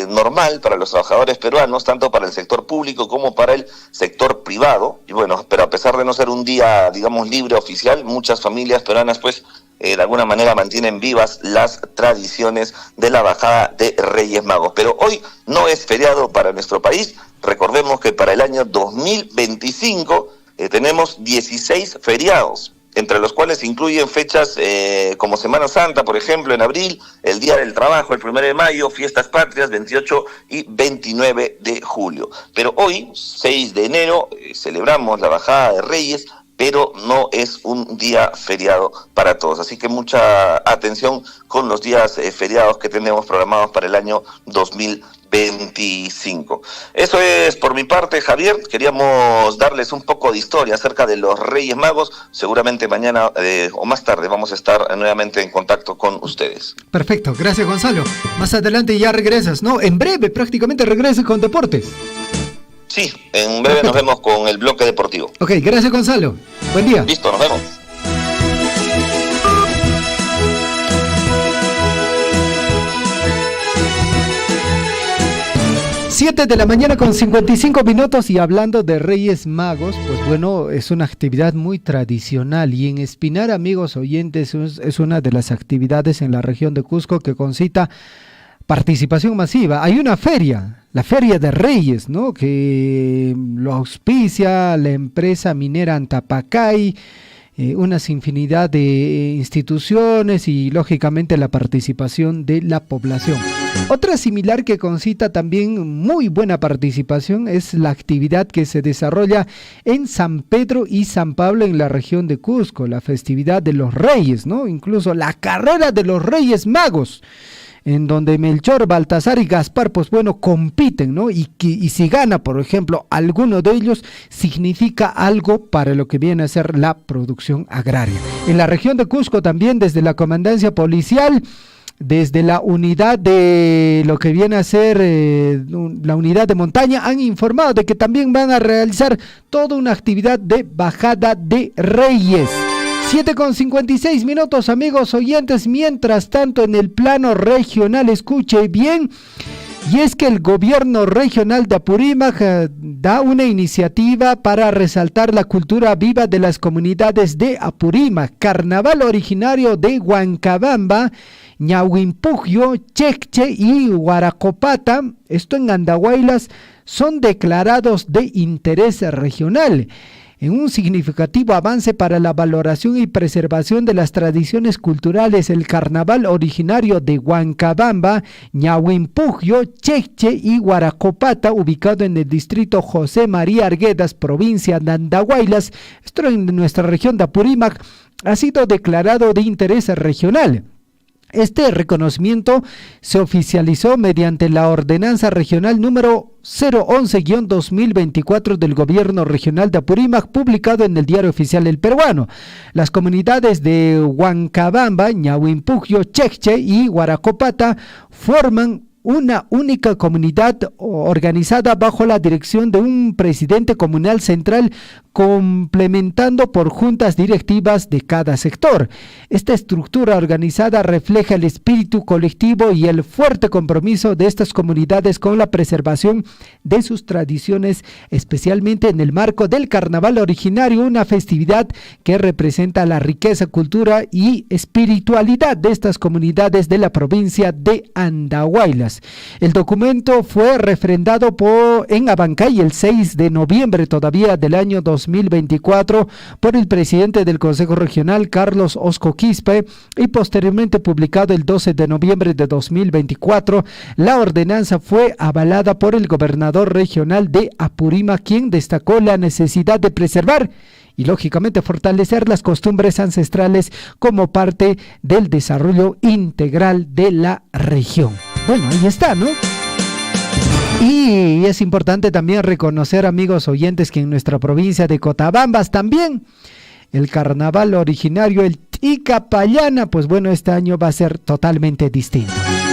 normal para los trabajadores peruanos, tanto para el sector público como para el sector privado. Y bueno, pero a pesar de no ser un día, digamos, libre oficial, muchas familias peruanas, pues, de alguna manera mantienen vivas las tradiciones de la bajada de Reyes Magos. Pero hoy no es feriado para nuestro país. Recordemos que para el año 2025 tenemos 16 feriados, entre los cuales se incluyen fechas como Semana Santa, por ejemplo, en abril, el Día del Trabajo, el 1 de mayo, Fiestas Patrias, 28 y 29 de julio. Pero hoy, 6 de enero, celebramos la Bajada de Reyes, pero no es un día feriado para todos. Así que mucha atención con los días feriados que tenemos programados para el año 2025. Eso es por mi parte, Javier. Queríamos darles un poco de historia acerca de los Reyes Magos. Seguramente mañana o más tarde vamos a estar nuevamente en contacto con ustedes. Perfecto, gracias Gonzalo. Más adelante ya regresas, ¿no? En breve prácticamente regresas con deportes. Sí, en breve nos vemos con el bloque deportivo. Ok, gracias Gonzalo. Buen día. Listo, nos vemos. Siete de la mañana con 55 minutos y hablando de Reyes Magos, pues bueno, es una actividad muy tradicional y en Espinar, amigos oyentes, es una de las actividades en la región de Cusco que concita participación masiva. Hay una feria, la Feria de Reyes, ¿no? Que lo auspicia la empresa minera Antapacay. unas infinidad de instituciones y lógicamente la participación de la población. Otra similar que concita también muy buena participación es la actividad que se desarrolla en San Pedro y San Pablo en la región de Cusco, la festividad de los Reyes, ¿no? Incluso la carrera de los Reyes Magos, en donde Melchor, Baltasar y Gaspar, pues bueno, compiten, ¿no? Y si gana, por ejemplo, alguno de ellos, significa algo para lo que viene a ser la producción agraria. En la región de Cusco también, desde la comandancia policial, desde la unidad de lo que viene a ser la unidad de montaña, han informado de que también van a realizar toda una actividad de bajada de Reyes. 7:56 amigos oyentes. Mientras tanto, en el plano regional, escuche bien, y es que el gobierno regional de Apurímac da una iniciativa para resaltar la cultura viva de las comunidades de Apurímac. Carnaval originario de Huancabamba, Ñahuimpugio, Checche y Huaracopata, esto en Andahuaylas, son declarados de interés regional, en un significativo avance para la valoración y preservación de las tradiciones culturales. El carnaval originario de Huancabamba, Ñahuimpugio, Checche y Huaracopata, ubicado en el distrito José María Arguedas, provincia de Andahuaylas, esto en nuestra región de Apurímac, ha sido declarado de interés regional. Este reconocimiento se oficializó mediante la ordenanza regional número 011-2024 del gobierno regional de Apurímac, publicado en el Diario Oficial del Peruano. Las comunidades de Huancabamba, Ñahuimpugio, Checche y Huaracopata forman una única comunidad organizada bajo la dirección de un presidente comunal central, complementando por juntas directivas de cada sector. Esta estructura organizada refleja el espíritu colectivo y el fuerte compromiso de estas comunidades con la preservación de sus tradiciones, especialmente en el marco del carnaval originario, una festividad que representa la riqueza, cultura y espiritualidad de estas comunidades de la provincia de Andahuaylas. El documento fue refrendado en Abancay el 6 de noviembre todavía del año 2024 por el presidente del Consejo Regional, Carlos Osco Quispe, y posteriormente publicado el 12 de noviembre de 2024. La ordenanza fue avalada por el gobernador regional de Apurímac, quien destacó la necesidad de preservar y lógicamente fortalecer las costumbres ancestrales como parte del desarrollo integral de la región. Bueno, ahí está, ¿no? Y es importante también reconocer, amigos oyentes, que en nuestra provincia de Cotabambas también el carnaval originario, el Ticapayana, pues bueno, este año va a ser totalmente distinto.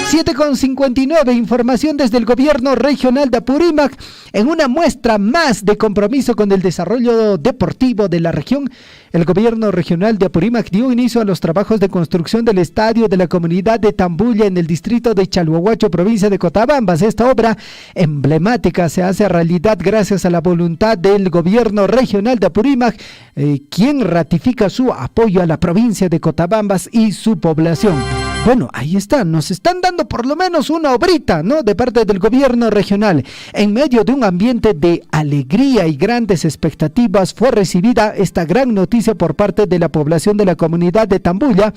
7:59, información desde el gobierno regional de Apurímac. En una muestra más de compromiso con el desarrollo deportivo de la región, el gobierno regional de Apurímac dio inicio a los trabajos de construcción del estadio de la comunidad de Tambulla en el distrito de Chalhuahuacho, provincia de Cotabambas. Esta obra emblemática se hace realidad gracias a la voluntad del gobierno regional de Apurímac, quien ratifica su apoyo a la provincia de Cotabambas y su población. Bueno, ahí está, nos están dando por lo menos una obrita, ¿no?, de parte del gobierno regional. En medio de un ambiente de alegría y grandes expectativas, fue recibida esta gran noticia por parte de la población de la comunidad de Tambulla,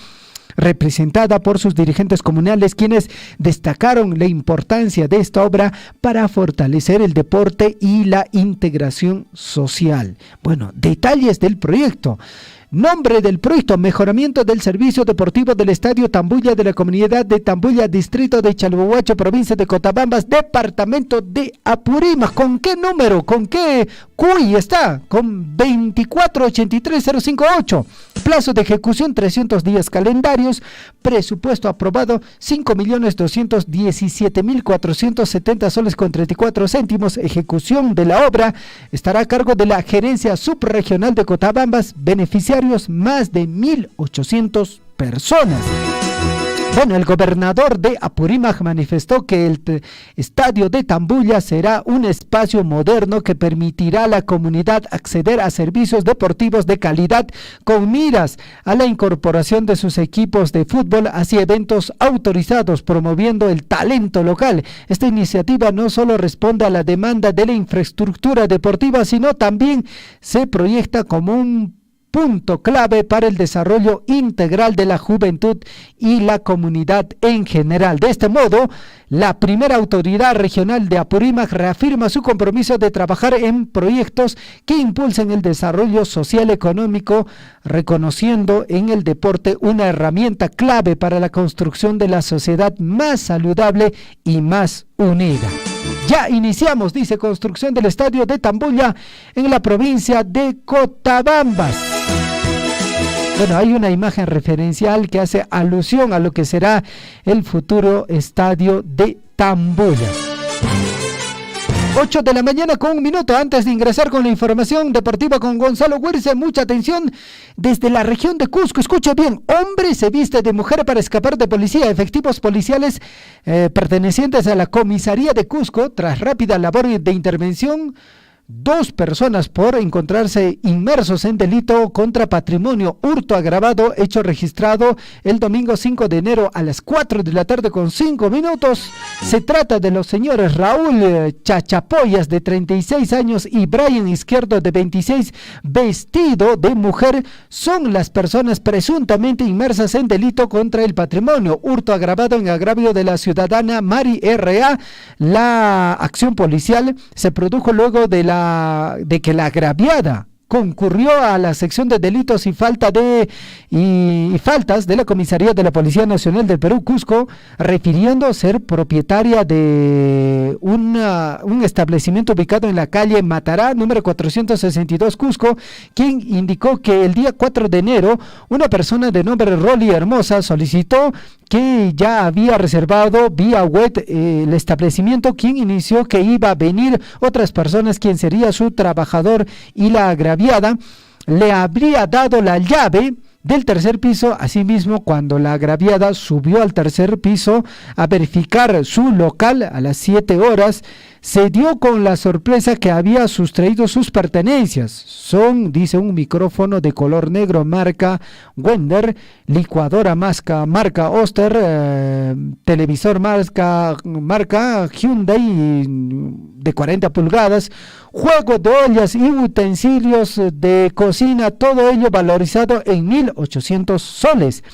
representada por sus dirigentes comunales, quienes destacaron la importancia de esta obra para fortalecer el deporte y la integración social. Bueno, detalles del proyecto. Nombre del proyecto: mejoramiento del servicio deportivo del Estadio Tambulla de la comunidad de Tambulla, distrito de Chalhuahuacho, provincia de Cotabambas, departamento de Apurímac. ¿Con qué número? ¿Con qué CUI está? Con 2483058. Plazo de ejecución 300 días calendarios. Presupuesto aprobado 5.217.470 soles con 34 céntimos. Ejecución de la obra estará a cargo de la Gerencia Subregional de Cotabambas. Beneficiarios más de 1.800 personas. Bueno, el gobernador de Apurímac manifestó que el estadio de Tambulla será un espacio moderno que permitirá a la comunidad acceder a servicios deportivos de calidad, con miras a la incorporación de sus equipos de fútbol hacia eventos autorizados, promoviendo el talento local. Esta iniciativa no solo responde a la demanda de la infraestructura deportiva, sino también se proyecta como un punto clave para el desarrollo integral de la juventud y la comunidad en general. De este modo, la primera autoridad regional de Apurímac reafirma su compromiso de trabajar en proyectos que impulsen el desarrollo social económico, reconociendo en el deporte una herramienta clave para la construcción de la sociedad más saludable y más unida. Ya iniciamos, dice, construcción del estadio de Tambulla en la provincia de Cotabambas. Bueno, hay una imagen referencial que hace alusión a lo que será el futuro estadio de Tambulla. 8 de la mañana con 1 minuto antes de ingresar con la información deportiva con Gonzalo Huirce. Mucha atención desde la región de Cusco. Escuche bien, hombre se viste de mujer para escapar de policía. Efectivos policiales pertenecientes a la comisaría de Cusco, tras rápida labor de intervención, 2 personas por encontrarse inmersos en delito contra patrimonio, hurto agravado, hecho registrado el domingo 5 de enero a las 4 de la tarde con 5 minutos. Se trata de los señores Raúl Chachapoyas, de 36 años, y Brian Izquierdo, de 26, vestido de mujer. Son las personas presuntamente inmersas en delito contra el patrimonio, hurto agravado en agravio de la ciudadana Mari R.A. La acción policial se produjo luego de que la agraviada concurrió a la sección de delitos y faltas de la Comisaría de la Policía Nacional del Perú, Cusco, refiriendo ser propietaria de un establecimiento ubicado en la calle Matará, número 462, Cusco, quien indicó que el día 4 de enero una persona de nombre Rolly Hermosa solicitó que ya había reservado vía web el establecimiento, quien inició que iba a venir otras personas, quien sería su trabajador, y la agraviada le habría dado la llave del tercer piso. Asimismo, cuando la agraviada subió al tercer piso a verificar su local a las 7 horas, se dio con la sorpresa que había sustraído sus pertenencias. Son, dice, un micrófono de color negro marca Wender, licuadora marca Oster, televisor marca Hyundai de 40 pulgadas, juego de ollas y utensilios de cocina, todo ello valorizado en 1.800 soles.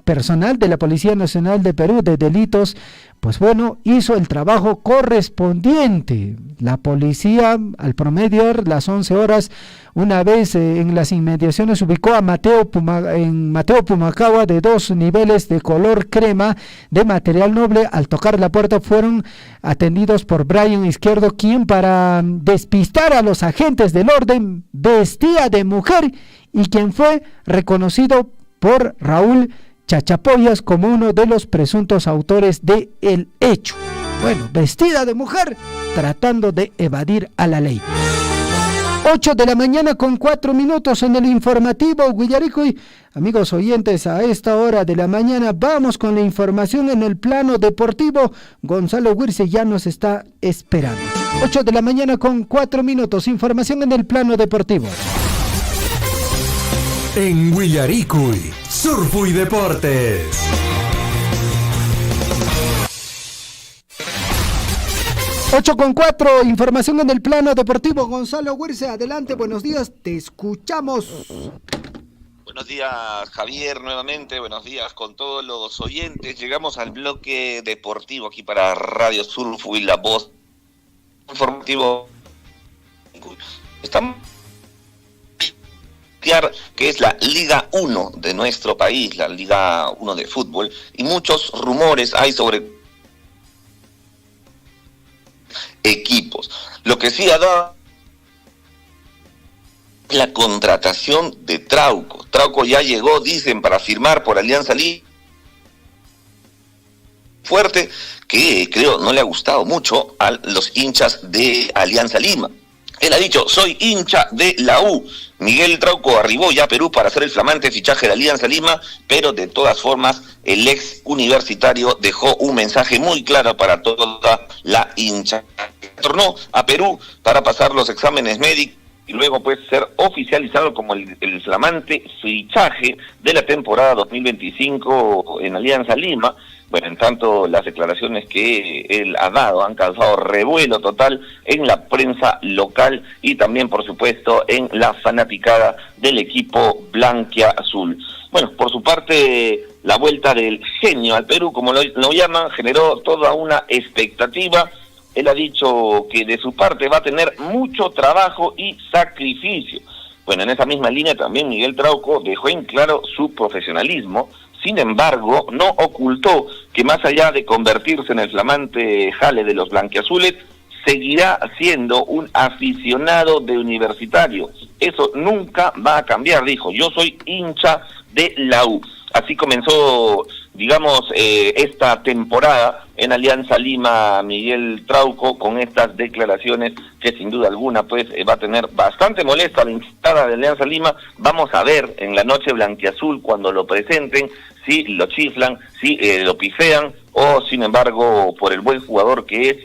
Personal de la Policía Nacional de Perú de Delitos, pues bueno, hizo el trabajo correspondiente. La policía, al promediar las 11 horas, una vez en las inmediaciones, ubicó a Mateo Pumacahua, de 2 niveles de color crema de material noble. Al tocar la puerta fueron atendidos por Brian Izquierdo, quien, para despistar a los agentes del orden, vestía de mujer, y quien fue reconocido por Raúl Chachapoyas como uno de los presuntos autores del hecho. Bueno, vestida de mujer, tratando de evadir a la ley. 8 de la mañana con 4 minutos en el informativo Huillaricuy. Amigos oyentes, a esta hora de la mañana vamos con la información en el plano deportivo. Gonzalo Huirce ya nos está esperando. 8 de la mañana con 4 minutos, información en el plano deportivo. En Huillaricuy, Surfo y Deportes. Ocho con 4, información en el plano deportivo. Gonzalo Huirce, adelante, buenos días, te escuchamos. Buenos días, Javier, nuevamente, buenos días con todos los oyentes. Llegamos al bloque deportivo aquí para Radio Surfo y La Voz informativo. Estamos que es la Liga 1 de nuestro país, la Liga 1 de fútbol, y muchos rumores hay sobre equipos. Lo que sí ha dado la contratación de Trauco. Trauco ya llegó, dicen, para firmar por Alianza Lima. Fuerte, que creo no le ha gustado mucho a los hinchas de Alianza Lima. Él ha dicho, soy hincha de la U. Miguel Trauco arribó ya a Perú para hacer el flamante fichaje de Alianza Lima, pero de todas formas el ex universitario dejó un mensaje muy claro para toda la hincha. Retornó a Perú para pasar los exámenes médicos y luego pues ser oficializado como el flamante fichaje de la temporada 2025 en Alianza Lima. Bueno, en tanto, las declaraciones que él ha dado han causado revuelo total en la prensa local y también, por supuesto, en la fanaticada del equipo blanquiazul. Bueno, por su parte, la vuelta del genio al Perú, como lo llaman, generó toda una expectativa. Él ha dicho que de su parte va a tener mucho trabajo y sacrificio. Bueno, en esa misma línea también Miguel Trauco dejó en claro su profesionalismo. Sin embargo, no ocultó que más allá de convertirse en el flamante jale de los blanquiazules, seguirá siendo un aficionado de Universitario. Eso nunca va a cambiar, dijo. Yo soy hincha de la U. Así comenzó, digamos, esta temporada en Alianza Lima, Miguel Trauco, con estas declaraciones que sin duda alguna pues va a tener bastante molesta a la hinchada de Alianza Lima. Vamos a ver en la noche blanquiazul cuando lo presenten, si lo chiflan, si lo pifean, o sin embargo, por el buen jugador que es,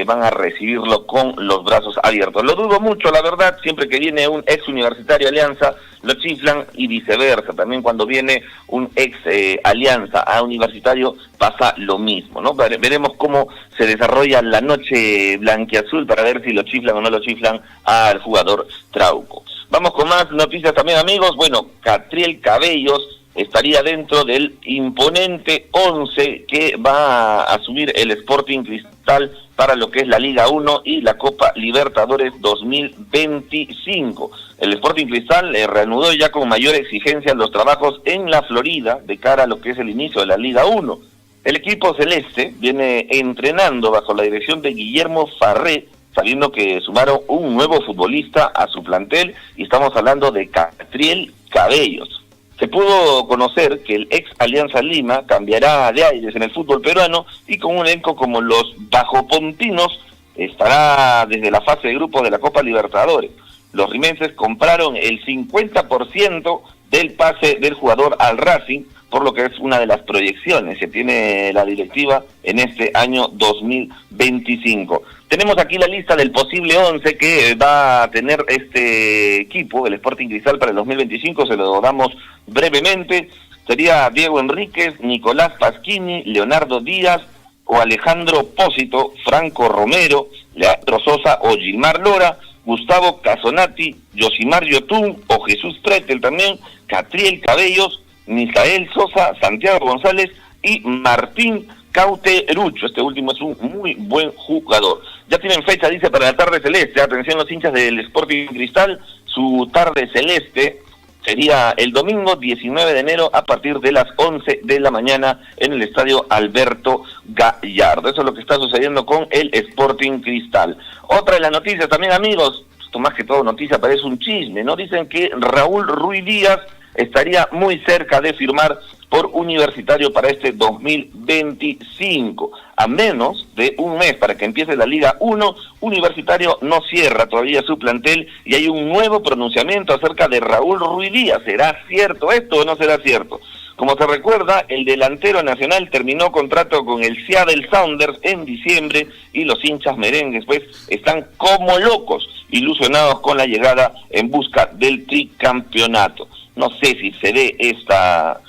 van a recibirlo con los brazos abiertos. Lo dudo mucho, la verdad. Siempre que viene un ex Universitario Alianza, lo chiflan, y viceversa. También cuando viene un ex Alianza a Universitario pasa lo mismo, ¿no? Veremos cómo se desarrolla la noche blanquiazul para ver si lo chiflan o no lo chiflan al jugador Trauco. Vamos con más noticias también, amigos. Bueno, Catriel Cabellos estaría dentro del imponente 11 que va a subir el Sporting Cristal para lo que es la Liga 1 y la Copa Libertadores 2025. El Sporting Cristal reanudó ya con mayor exigencia los trabajos en la Florida de cara a lo que es el inicio de la Liga 1. El equipo celeste viene entrenando bajo la dirección de Guillermo Farré, sabiendo que sumaron un nuevo futbolista a su plantel, y estamos hablando de Catriel Cabellos. Se pudo conocer que el ex Alianza Lima cambiará de aires en el fútbol peruano, y con un elenco como los bajopontinos estará desde la fase de grupos de la Copa Libertadores. Los rimenses compraron el 50% del pase del jugador al Racing, por lo que es una de las proyecciones que tiene la directiva en este año 2025. Tenemos aquí la lista del posible 11 que va a tener este equipo, el Sporting Cristal, para el 2025. Se lo damos brevemente. Sería Diego Enríquez, Nicolás Pasquini, Leonardo Díaz o Alejandro Pósito, Franco Romero, Leandro Sosa o Gilmar Lora, Gustavo Casonati, Yosimar Yotún o Jesús Pretel también, Catriel Cabellos, Misael Sosa, Santiago González y Martín Cauterucho. Este último es un muy buen jugador. Ya tienen fecha, dice, para la tarde celeste. Atención los hinchas del Sporting Cristal, su tarde celeste sería el domingo 19 de enero a partir de las 11 de la mañana en el estadio Alberto Gallardo. Eso es lo que está sucediendo con el Sporting Cristal. Otra de las noticias también, amigos, esto más que todo noticia, parece un chisme, ¿no? Dicen que Raúl Ruiz Díaz estaría muy cerca de firmar por Universitario para este 2025. A menos de un mes para que empiece la Liga 1, Universitario no cierra todavía su plantel y hay un nuevo pronunciamiento acerca de Raúl Ruiz Díaz. ¿Será cierto esto o no será cierto? Como se recuerda, el delantero nacional terminó contrato con el Seattle Sounders en diciembre y los hinchas merengues pues están como locos, ilusionados con la llegada en busca del tricampeonato. No sé si se dé esta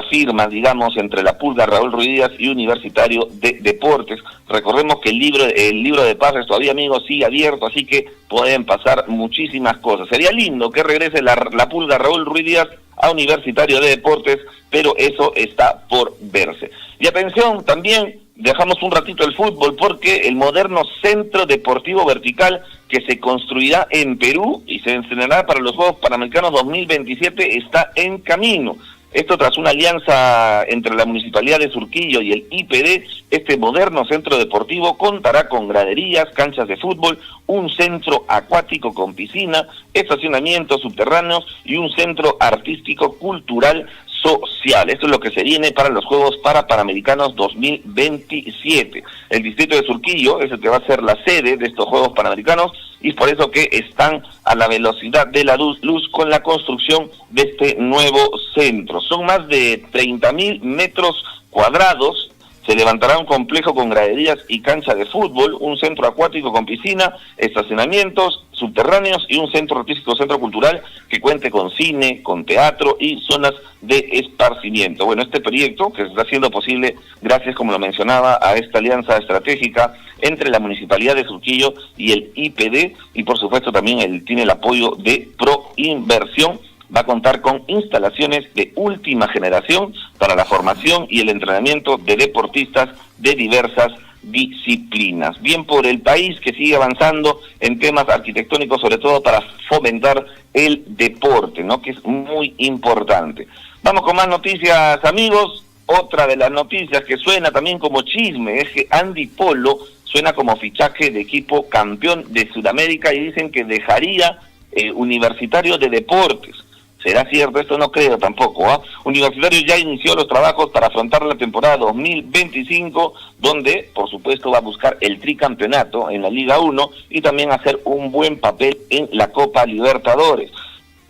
firma, digamos, entre la Pulga, Raúl Ruiz Díaz y Universitario de Deportes. Recordemos que el libro de pases todavía, amigos, sigue abierto, así que pueden pasar muchísimas cosas. Sería lindo que regrese la Pulga, Raúl Ruiz Díaz a Universitario de Deportes, pero eso está por verse. Y atención, también dejamos un ratito el fútbol porque el moderno Centro Deportivo Vertical que se construirá en Perú y se estrenará para los Juegos Panamericanos 2027 está en camino. Esto tras una alianza entre la Municipalidad de Surquillo y el IPD. Este moderno centro deportivo contará con graderías, canchas de fútbol, un centro acuático con piscina, estacionamientos subterráneos y un centro artístico cultural social. Esto es lo que se viene para los Juegos Panamericanos 2027. El distrito de Surquillo es el que va a ser la sede de estos Juegos Panamericanos y es por eso que están a la velocidad de la luz con la construcción de este nuevo centro. Son más de 30.000 metros cuadrados Se levantará un complejo con graderías y cancha de fútbol, un centro acuático con piscina, estacionamientos subterráneos y un centro artístico, centro cultural que cuente con cine, con teatro y zonas de esparcimiento. Bueno, este proyecto que se está haciendo posible gracias, como lo mencionaba, a esta alianza estratégica entre la Municipalidad de Surquillo y el IPD, y por supuesto también tiene el apoyo de Proinversión. Va a contar con instalaciones de última generación para la formación y el entrenamiento de deportistas de diversas disciplinas. Bien por el país que sigue avanzando en temas arquitectónicos, sobre todo para fomentar el deporte, ¿no?, que es muy importante. Vamos con más noticias, amigos. Otra de las noticias que suena también como chisme es que Andy Polo suena como fichaje de equipo campeón de Sudamérica y dicen que dejaría Universitario de Deportes. ¿Será cierto? Esto no creo tampoco, ¿ah? Universitario ya inició los trabajos para afrontar la temporada 2025, donde, por supuesto, va a buscar el tricampeonato en la Liga 1 y también hacer un buen papel en la Copa Libertadores.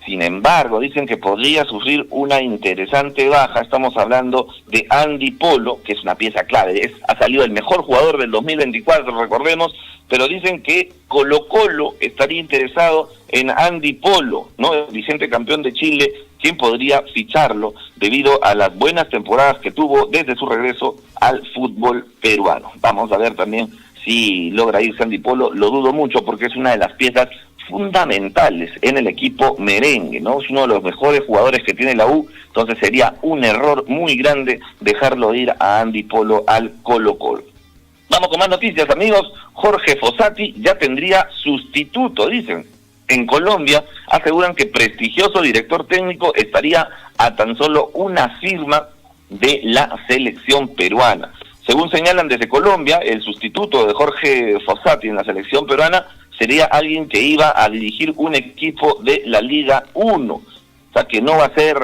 Sin embargo, dicen que podría sufrir una interesante baja. Estamos hablando de Andy Polo, que es una pieza clave. Ha salido el mejor jugador del 2024, recordemos, pero dicen que Colo-Colo estaría interesado en Andy Polo, ¿no?, el vigente campeón de Chile, quien podría ficharlo debido a las buenas temporadas que tuvo desde su regreso al fútbol peruano. Vamos a ver también si logra irse Andy Polo. Lo dudo mucho porque es una de las piezas fundamentales en el equipo merengue, ¿no? Es uno de los mejores jugadores que tiene la U, entonces sería un error muy grande dejarlo ir a Andy Polo al Colo-Colo. Vamos con más noticias, amigos. Jorge Fossati ya tendría sustituto, dicen. En Colombia aseguran que prestigioso director técnico estaría a tan solo una firma de la selección peruana. Según señalan desde Colombia, el sustituto de Jorge Fossati en la selección peruana sería alguien que iba a dirigir un equipo de la Liga 1. O sea, que no va a ser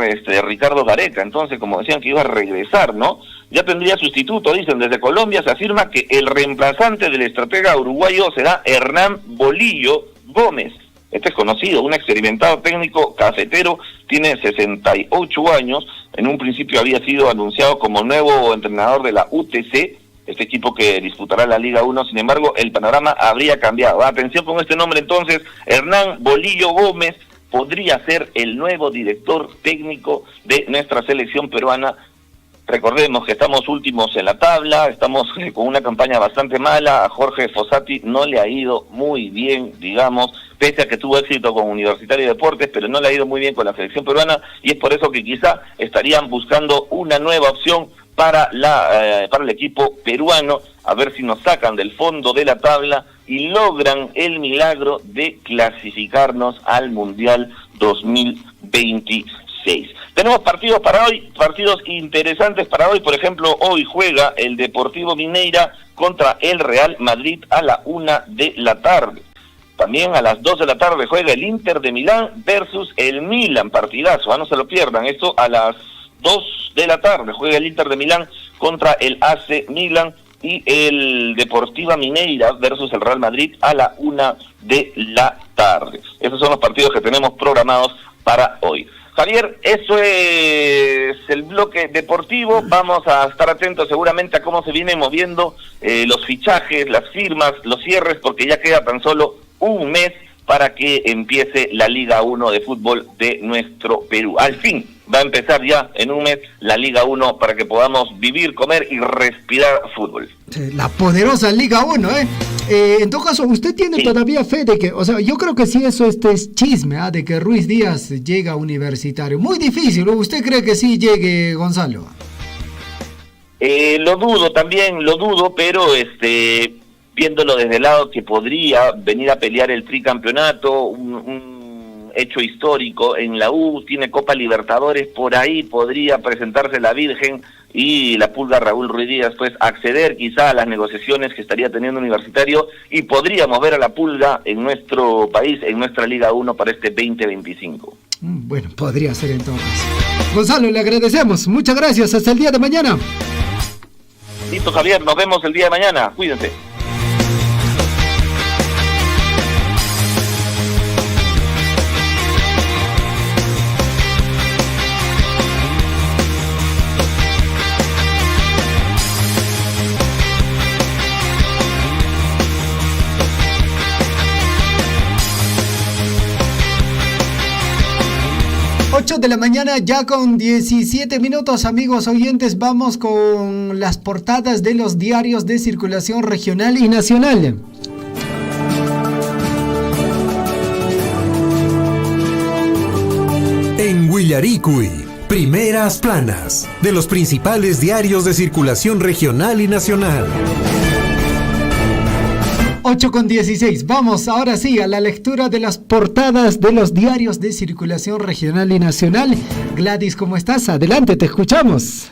Ricardo Gareca, entonces, como decían que iba a regresar, ¿no? Ya tendría sustituto, dicen desde Colombia. Se afirma que el reemplazante del estratega uruguayo será Hernán Bolillo Gómez. Este es conocido, un experimentado técnico cafetero, tiene 68 años. En un principio había sido anunciado como nuevo entrenador de la UTC, este equipo que disputará la Liga 1, sin embargo, el panorama habría cambiado. Atención con este nombre entonces, Hernán Bolillo Gómez podría ser el nuevo director técnico de nuestra selección peruana. Recordemos que estamos últimos en la tabla, estamos con una campaña bastante mala. A Jorge Fossati no le ha ido muy bien, digamos, pese a que tuvo éxito con Universitario de Deportes, pero no le ha ido muy bien con la selección peruana, y es por eso que quizá estarían buscando una nueva opción para el equipo peruano, a ver si nos sacan del fondo de la tabla y logran el milagro de clasificarnos al Mundial 2026. Tenemos partidos para hoy, partidos interesantes para hoy. Por ejemplo, hoy juega el Deportivo Mineira contra el Real Madrid a la 1 de la tarde. También a las 2 de la tarde juega el Inter de Milán versus el Milan, partidazo, no se lo pierdan. Esto a las 2 de la tarde juega el Inter de Milán contra el AC Milan, y el Deportiva Mineira versus el Real Madrid a la 1 de la tarde. Esos son los partidos que tenemos programados para hoy. Javier, eso es el bloque deportivo. Vamos a estar atentos seguramente a cómo se vienen moviendo los fichajes, las firmas, los cierres, porque ya queda tan solo un mes para que empiece la Liga 1 de fútbol de nuestro Perú. Al fin va a empezar ya en un mes la Liga 1 para que podamos vivir, comer y respirar fútbol. La poderosa Liga 1, ¿eh? En todo caso, ¿usted tiene todavía fe de que, o sea, yo creo que sí, eso es chisme, de que Ruiz Díaz llega a Universitario? Muy difícil, ¿usted cree que sí llegue, Gonzalo? Lo dudo también, pero viéndolo desde el lado que podría venir a pelear el tricampeonato, un hecho histórico en la U, tiene Copa Libertadores, por ahí podría presentarse la Virgen y la Pulga Raúl Ruiz Díaz, pues acceder quizá a las negociaciones que estaría teniendo Universitario, y podríamos ver a la Pulga en nuestro país, en nuestra Liga 1 para este 2025. Bueno, podría ser entonces. Gonzalo, le agradecemos, muchas gracias, hasta el día de mañana. Listo, Javier, nos vemos el día de mañana, cuídense. 8 de la mañana ya con 17 minutos, amigos oyentes. Vamos con las portadas de los diarios de circulación regional y nacional. En Huillaricui, primeras planas de los principales diarios de circulación regional y nacional. 8 con 16. Vamos ahora sí a la lectura de las portadas de los diarios de circulación regional y nacional. Gladys, ¿cómo estás? Adelante, te escuchamos.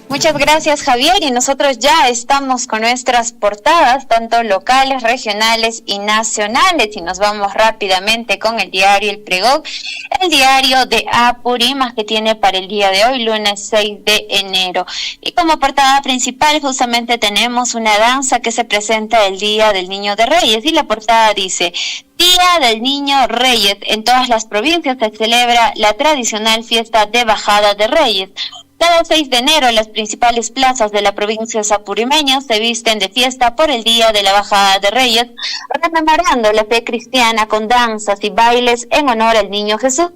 Muchas gracias, Javier, y nosotros ya estamos con nuestras portadas, tanto locales, regionales y nacionales, y nos vamos rápidamente con el diario El Pregón, el diario de Apurímac, que tiene para el día de hoy, lunes 6 de enero. Y como portada principal justamente tenemos una danza que se presenta el Día del Niño de Reyes, y la portada dice: Día del Niño Reyes. En todas las provincias se celebra la tradicional fiesta de Bajada de Reyes. Cada 6 de enero, las principales plazas de la provincia apurimeña se visten de fiesta por el Día de la Bajada de Reyes, rememorando la fe cristiana con danzas y bailes en honor al Niño Jesús.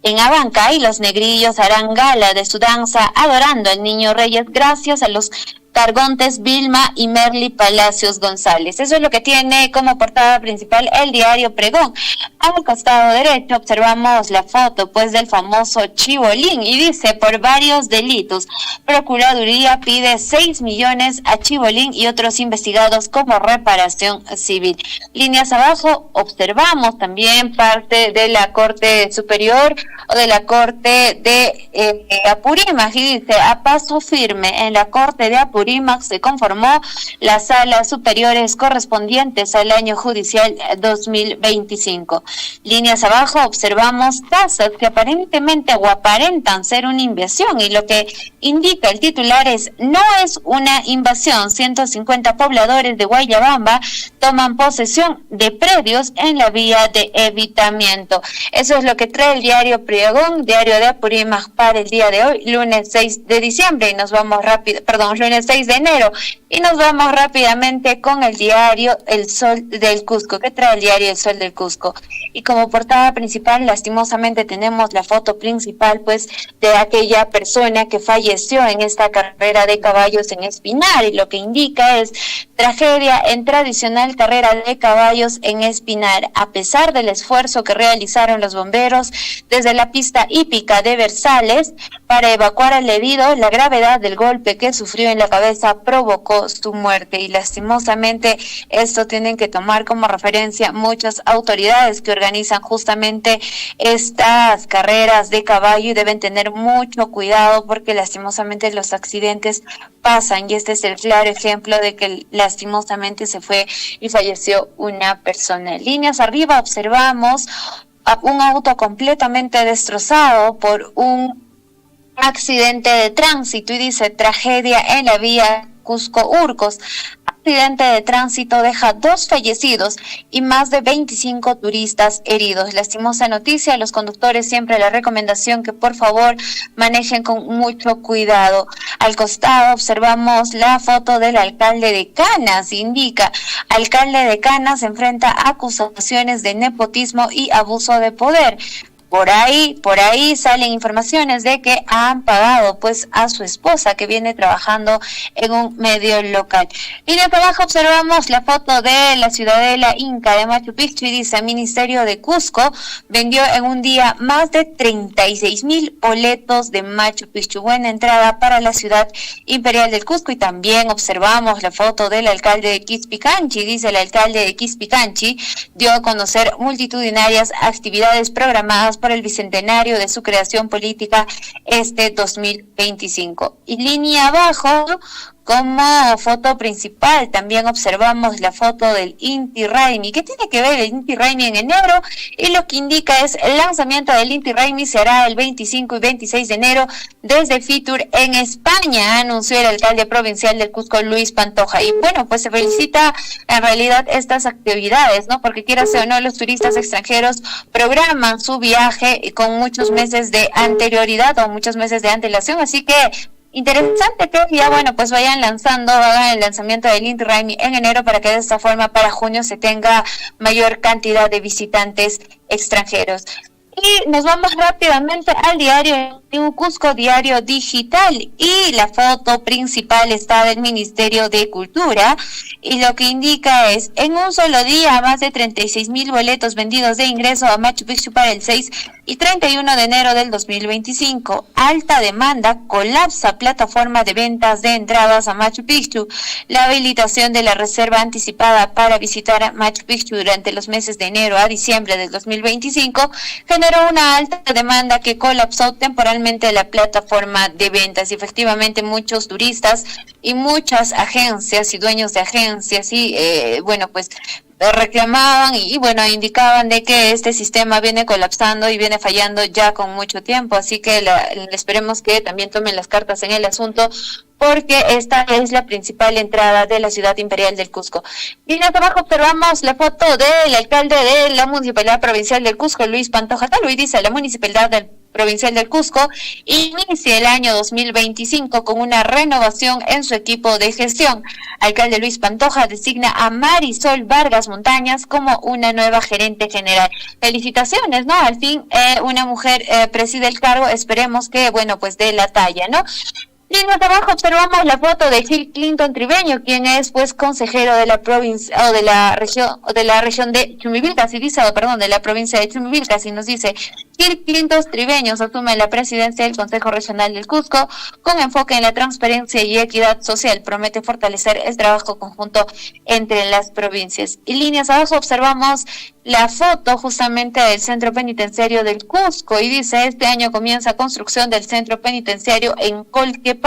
En Abancay, los negrillos harán gala de su danza adorando al Niño Reyes gracias a los Cargontes Vilma y Merly Palacios González. Eso es lo que tiene como portada principal el diario Pregón. Al costado derecho observamos la foto pues del famoso Chibolín y dice: por varios delitos, Procuraduría pide 6 millones a Chibolín y otros investigados como reparación civil. Líneas abajo observamos también parte de la Corte Superior o de la Corte de Apurímac, y dice: a paso firme en la Corte de Apurímac se conformó las salas superiores correspondientes al año judicial 2025. Líneas abajo observamos tasas que aparentemente o aparentan ser una invasión, y lo que indica el titular es: no es una invasión. 150 pobladores de Guayabamba toman posesión de predios en la vía de evitamiento. Eso es lo que trae el diario Pregón, diario de Apurímac, para el día de hoy, lunes 6 de diciembre, y nos vamos lunes 6 de enero, y nos vamos rápidamente con el diario El Sol del Cusco, que trae el diario El Sol del Cusco. Y como portada principal, lastimosamente tenemos la foto principal pues de aquella persona que falleció en esta carrera de caballos en Espinar, y lo que indica es: tragedia en tradicional carrera de caballos en Espinar. A pesar del esfuerzo que realizaron los bomberos desde la pista hípica de Versales para evacuar al herido, la gravedad del golpe que sufrió en la cabeza provocó su muerte, y lastimosamente esto tienen que tomar como referencia muchas autoridades que organizan justamente estas carreras de caballo, y deben tener mucho cuidado porque lastimosamente los accidentes pasan, y este es el claro ejemplo de que lastimosamente se fue y falleció una persona. En líneas arriba observamos un auto completamente destrozado por un accidente de tránsito, y dice: tragedia en la vía Cusco-Urcos. Accidente de tránsito deja 2 fallecidos y más de 25 turistas heridos. Lastimosa noticia. A los conductores siempre la recomendación que por favor manejen con mucho cuidado. Al costado observamos la foto del alcalde de Canas. Indica: alcalde de Canas enfrenta acusaciones de nepotismo y abuso de poder. Por ahí salen informaciones de que han pagado pues a su esposa, que viene trabajando en un medio local. Y de abajo observamos la foto de la ciudadela Inca de Machu Picchu, y dice: Ministerio de Cusco vendió en un día más de 36,000 boletos de Machu Picchu. Buena entrada para la ciudad imperial del Cusco. Y también observamos la foto del alcalde de Quispicanchi. Dice: el alcalde de Quispicanchi dio a conocer multitudinarias actividades programadas por el bicentenario de su creación política 2025. Y línea abajo, como foto principal, también observamos la foto del Inti Raymi. ¿Qué tiene que ver el Inti Raymi en enero? Y lo que indica es: el lanzamiento del Inti Raymi se hará el 25 y 26 de enero desde Fitur en España, anunció el alcalde provincial del Cusco, Luis Pantoja. Y bueno, pues se felicita en realidad estas actividades, ¿no? Porque quiera sea o no, los turistas extranjeros programan su viaje con muchos meses de anterioridad o muchos meses de antelación, así que interesante que ya, bueno, pues hagan el lanzamiento del Inti Raymi en enero, para que de esta forma para junio se tenga mayor cantidad de visitantes extranjeros. Y nos vamos rápidamente al diario New Cusco, diario digital, y la foto principal está del Ministerio de Cultura, y lo que indica es: en un solo día, más de 36,000 boletos vendidos de ingreso a Machu Picchu para el 6 y 31 de enero del 2025. Alta demanda, colapsa plataforma de ventas de entradas a Machu Picchu. La habilitación de la reserva anticipada para visitar a Machu Picchu durante los meses de enero a diciembre del 2025 generó una alta demanda que colapsó temporalmente la plataforma de ventas. Y efectivamente muchos turistas y muchas agencias y dueños de agencias y reclamaban y indicaban de que este sistema viene colapsando y viene fallando ya con mucho tiempo, así que esperemos que también tomen las cartas en el asunto, porque esta es la principal entrada de la ciudad imperial del Cusco. Y más abajo observamos la foto del alcalde de la Municipalidad Provincial del Cusco, Luis Pantoja. Luis dice: la Municipalidad Provincial del Cusco inicia el año 2025 con una renovación en su equipo de gestión. Alcalde Luis Pantoja designa a Marisol Vargas Montañas como una nueva gerente general. Felicitaciones, ¿no? Al fin una mujer preside el cargo, esperemos que, dé la talla, ¿no? Y más abajo observamos la foto de Gil Clinton Tribeño, quien es consejero de la provincia o de la región de Chumivilcas, de la provincia de Chumivilcas, y nos dice: Gil Clinton Tribeño asume la presidencia del Consejo Regional del Cusco con enfoque en la transparencia y equidad social. Promete fortalecer el trabajo conjunto entre las provincias. Y líneas abajo observamos la foto justamente del Centro Penitenciario del Cusco, y dice: este año comienza construcción del Centro Penitenciario en Colquepata.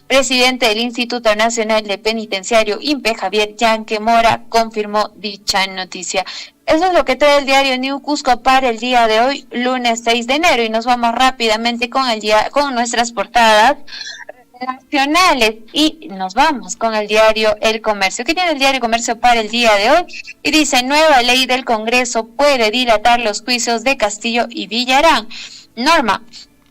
Presidente del Instituto Nacional de Penitenciario, INPE, Javier Yanque Mora, confirmó dicha noticia. Eso es lo que trae el diario New Cusco para el día de hoy, lunes 6 de enero, y nos vamos rápidamente con nuestras portadas nacionales, y nos vamos con el diario El Comercio. ¿Qué tiene el diario El Comercio para el día de hoy? Y dice: nueva ley del Congreso puede dilatar los juicios de Castillo y Villarán. Norma: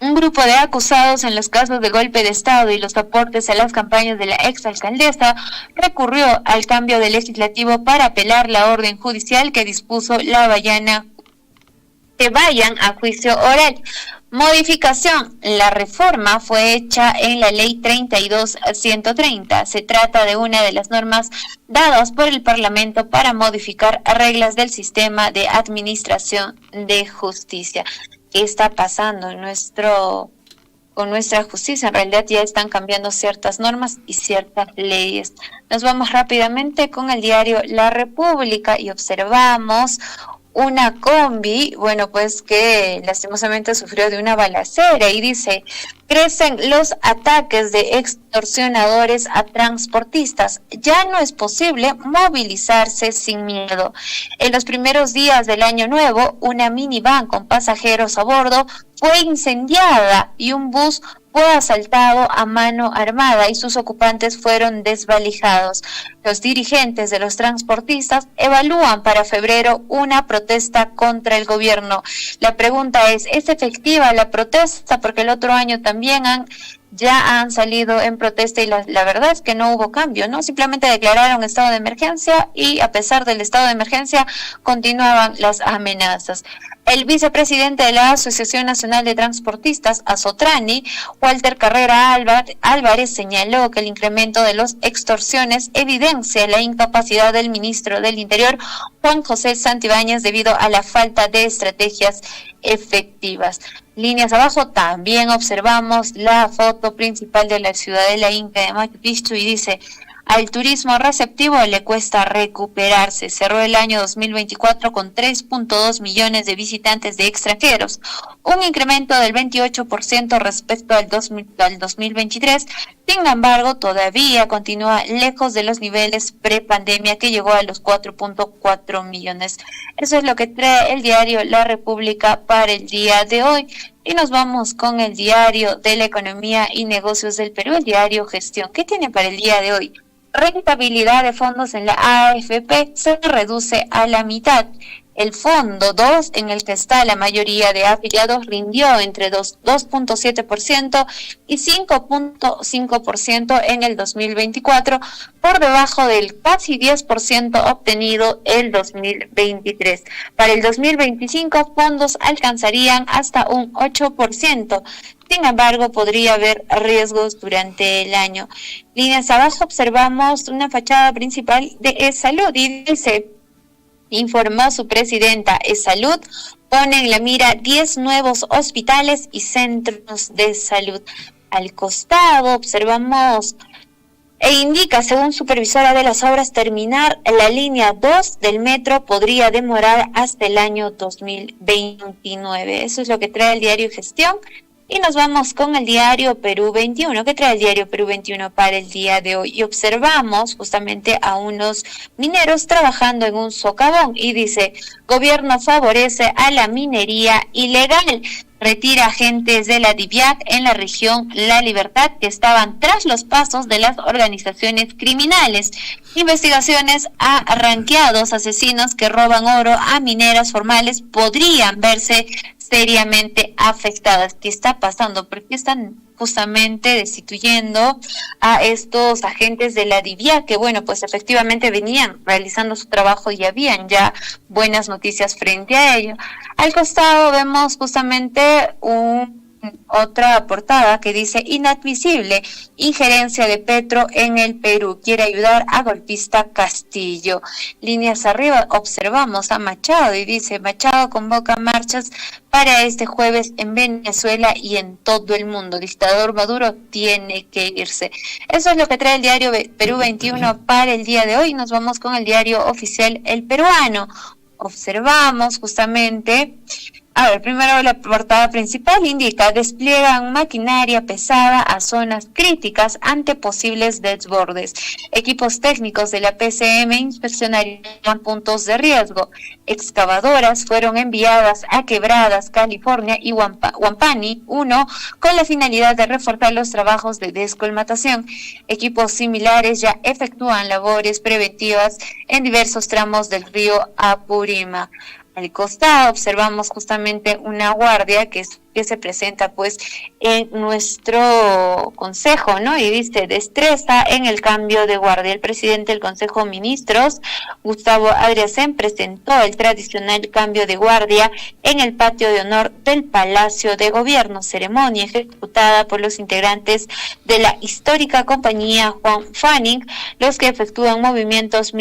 un grupo de acusados en los casos de golpe de Estado y los aportes a las campañas de la exalcaldesa recurrió al cambio de legislativo para apelar la orden judicial que dispuso que vayan a juicio oral. Modificación: la reforma fue hecha en la ley 32.130. Se trata de una de las normas dadas por el Parlamento para modificar reglas del sistema de administración de justicia. ¿Qué está pasando con nuestra justicia? En realidad ya están cambiando ciertas normas y ciertas leyes. Nos vamos rápidamente con el diario La República y observamos una combi, que lastimosamente sufrió de una balacera, y dice: crecen los ataques de extorsionadores a transportistas. Ya no es posible movilizarse sin miedo. En los primeros días del año nuevo, una minivan con pasajeros a bordo fue incendiada y un bus fue asaltado a mano armada y sus ocupantes fueron desvalijados. Los dirigentes de los transportistas evalúan para febrero una protesta contra el gobierno. La pregunta es efectiva la protesta? Porque el otro año también ya han salido en protesta y la verdad es que no hubo cambio, ¿no? Simplemente declararon estado de emergencia y a pesar del estado de emergencia continuaban las amenazas. El vicepresidente de la Asociación Nacional de Transportistas, ASOTRANI, Walter Carrera Álvarez, señaló que el incremento de las extorsiones evidencia la incapacidad del ministro del Interior, Juan José Santibáñez, debido a la falta de estrategias efectivas. Líneas abajo también observamos la foto principal de la ciudadela inca de Machu Picchu y dice: al turismo receptivo le cuesta recuperarse. Cerró el año 2024 con 3.2 millones de visitantes de extranjeros, un incremento del 28% respecto al 2023. Sin embargo, todavía continúa lejos de los niveles prepandemia, que llegó a los 4.4 millones. Eso es lo que trae el diario La República para el día de hoy. Y nos vamos con el diario de la Economía y Negocios del Perú, el diario Gestión. ¿Qué tiene para el día de hoy? Rentabilidad de fondos en la AFP se reduce a la mitad. El fondo 2, en el que está la mayoría de afiliados, rindió entre 2.7% y 5.5% en el 2024, por debajo del casi 10% obtenido el 2023. Para el 2025, fondos alcanzarían hasta un 8%. Sin embargo, podría haber riesgos durante el año. Líneas abajo observamos una fachada principal de E-Salud y dice: informó su presidenta, E-Salud pone en la mira 10 nuevos hospitales y centros de salud. Al costado observamos e indica, según supervisora de las obras, terminar la línea 2 del metro podría demorar hasta el año 2029. Eso es lo que trae el diario Gestión. Y nos vamos con el diario Perú 21. ¿Qué trae el diario Perú 21 para el día de hoy? Y observamos justamente a unos mineros trabajando en un socavón y dice: gobierno favorece a la minería ilegal. Retira agentes de la DIVIAC en la región La Libertad que estaban tras los pasos de las organizaciones criminales. Investigaciones a ranqueados asesinos que roban oro a mineras formales podrían verse seriamente afectadas. ¿Qué está pasando? ¿Por qué están justamente destituyendo a estos agentes de la DIVIAC? Que bueno, pues efectivamente venían realizando su trabajo y habían ya buenas noticias frente a ello. Al costado vemos justamente otra portada que dice: inadmisible injerencia de Petro en el Perú, quiere ayudar a golpista Castillo. Líneas arriba observamos a Machado y dice: Machado convoca marchas para este jueves en Venezuela y en todo el mundo. Dictador Maduro tiene que irse. Eso es lo que trae el diario Perú 21 para el día de hoy. Nos vamos con el diario oficial El Peruano. Observamos justamente, primero la portada principal indica: despliegan maquinaria pesada a zonas críticas ante posibles desbordes. Equipos técnicos de la PCM inspeccionarían puntos de riesgo. Excavadoras fueron enviadas a Quebradas, California y Huampani 1 con la finalidad de reforzar los trabajos de descolmatación. Equipos similares ya efectúan labores preventivas en diversos tramos del río Apurímac. Al costado observamos justamente una guardia que se presenta pues en nuestro consejo, ¿no? Y dice: destreza en el cambio de guardia. El presidente del Consejo de Ministros, Gustavo Adriancén, presentó el tradicional cambio de guardia en el patio de honor del Palacio de Gobierno, ceremonia ejecutada por los integrantes de la histórica compañía Juan Fanning, los que efectúan movimientos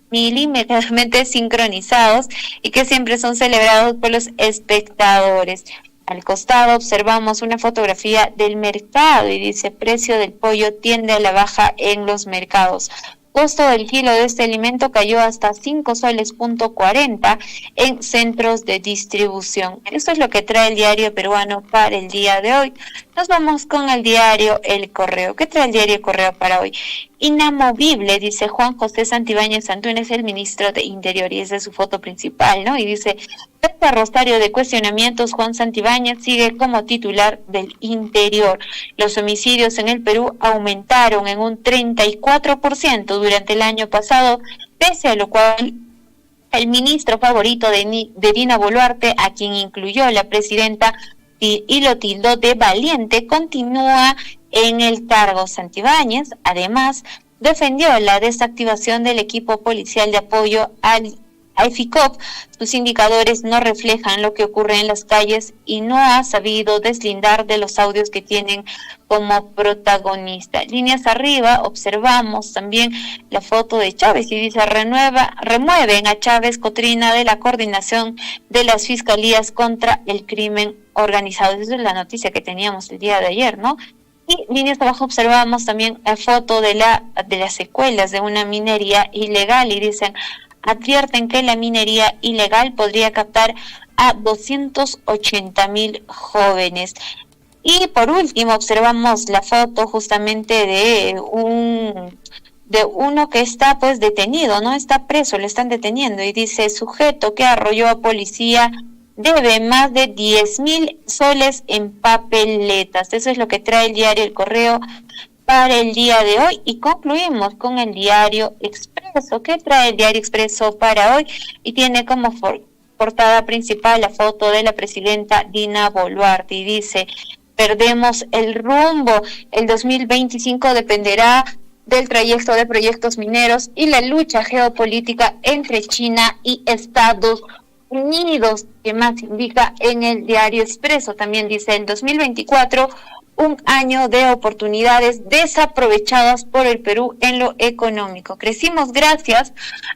milímetramente sincronizados y que siempre son celebrados por los espectadores. Al costado observamos una fotografía del mercado y dice: precio del pollo tiende a la baja en los mercados. Costo del kilo de este alimento cayó hasta 5 soles.40 en centros de distribución. Esto es lo que trae el diario peruano para el día de hoy. Nos vamos con el diario El Correo. ¿Qué trae el diario El Correo para hoy? Inamovible, dice Juan José Santibáñez Antúnez, el ministro de Interior, y esa es su foto principal, ¿no? Y dice: este rosario de cuestionamientos, Juan Santibáñez sigue como titular del Interior. Los homicidios en el Perú aumentaron en un 34% durante el año pasado, pese a lo cual el ministro favorito de Dina Boluarte, a quien incluyó la presidenta y lo tildó de valiente, continúa en el cargo. Santibáñez, además, defendió la desactivación del equipo policial de apoyo al FICOP. Sus indicadores no reflejan lo que ocurre en las calles y no ha sabido deslindar de los audios que tienen como protagonista. Líneas arriba observamos también la foto de Chávez y dice: remueven a Chávez Cotrina de la coordinación de las fiscalías contra el crimen organizado. Esa es la noticia que teníamos el día de ayer, ¿no? Y líneas abajo observamos también la foto de las secuelas de una minería ilegal y dicen: advierten que la minería ilegal podría captar a 280,000 jóvenes. Y por último observamos la foto justamente de uno que está pues detenido, no está preso, lo están deteniendo y dice: sujeto que arrolló a policía debe más de 10,000 soles en papeletas. Eso es lo que trae el diario El Correo para el día de hoy. Y concluimos con el Diario Expreso. ¿Qué trae el Diario Expreso para hoy? Y tiene como portada principal la foto de la presidenta Dina Boluarte y dice: perdemos el rumbo, el 2025 dependerá del trayecto de proyectos mineros y la lucha geopolítica entre China y Estados Unidos, que más indica en el Diario Expreso. También dice: el 2024, un año de oportunidades desaprovechadas por el Perú en lo económico. Crecimos gracias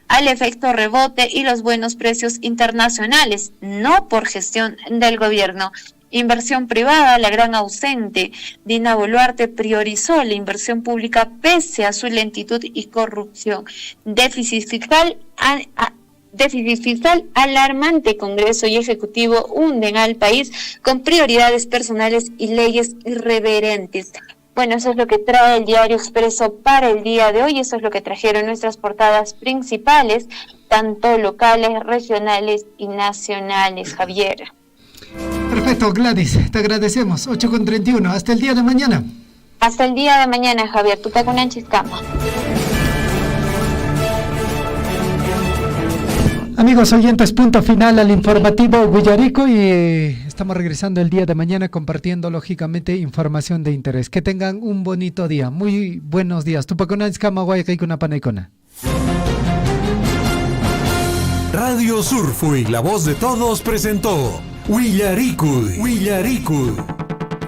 al efecto rebote y los buenos precios internacionales, no por gestión del gobierno. Inversión privada, la gran ausente. Dina Boluarte priorizó la inversión pública pese a su lentitud y corrupción. Déficit fiscal alarmante. Congreso y Ejecutivo hunden al país con prioridades personales y leyes irreverentes. Bueno, eso es lo que trae el Diario Expreso para el día de hoy. Eso es lo que trajeron nuestras portadas principales, tanto locales, regionales y nacionales. Javier. Perfecto, Gladys, te agradecemos. 8:31, hasta el día de mañana. Hasta el día de mañana, Javier. Tutakunanchiscama. Amigos oyentes, punto final al informativo Huillarico y estamos regresando el día de mañana compartiendo lógicamente información de interés. Que tengan un bonito día. Muy buenos días. Tupakunanchiscama, Guaycaicuna. Radio Surfui, la voz de todos, presentó Huillaricuy.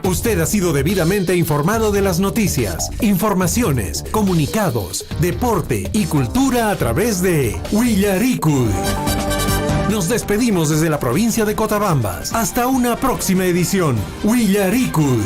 Usted ha sido debidamente informado de las noticias, informaciones, comunicados, deporte y cultura a través de Huillaricuy. Nos despedimos desde la provincia de Cotabambas. Hasta una próxima edición. Huillaricuy.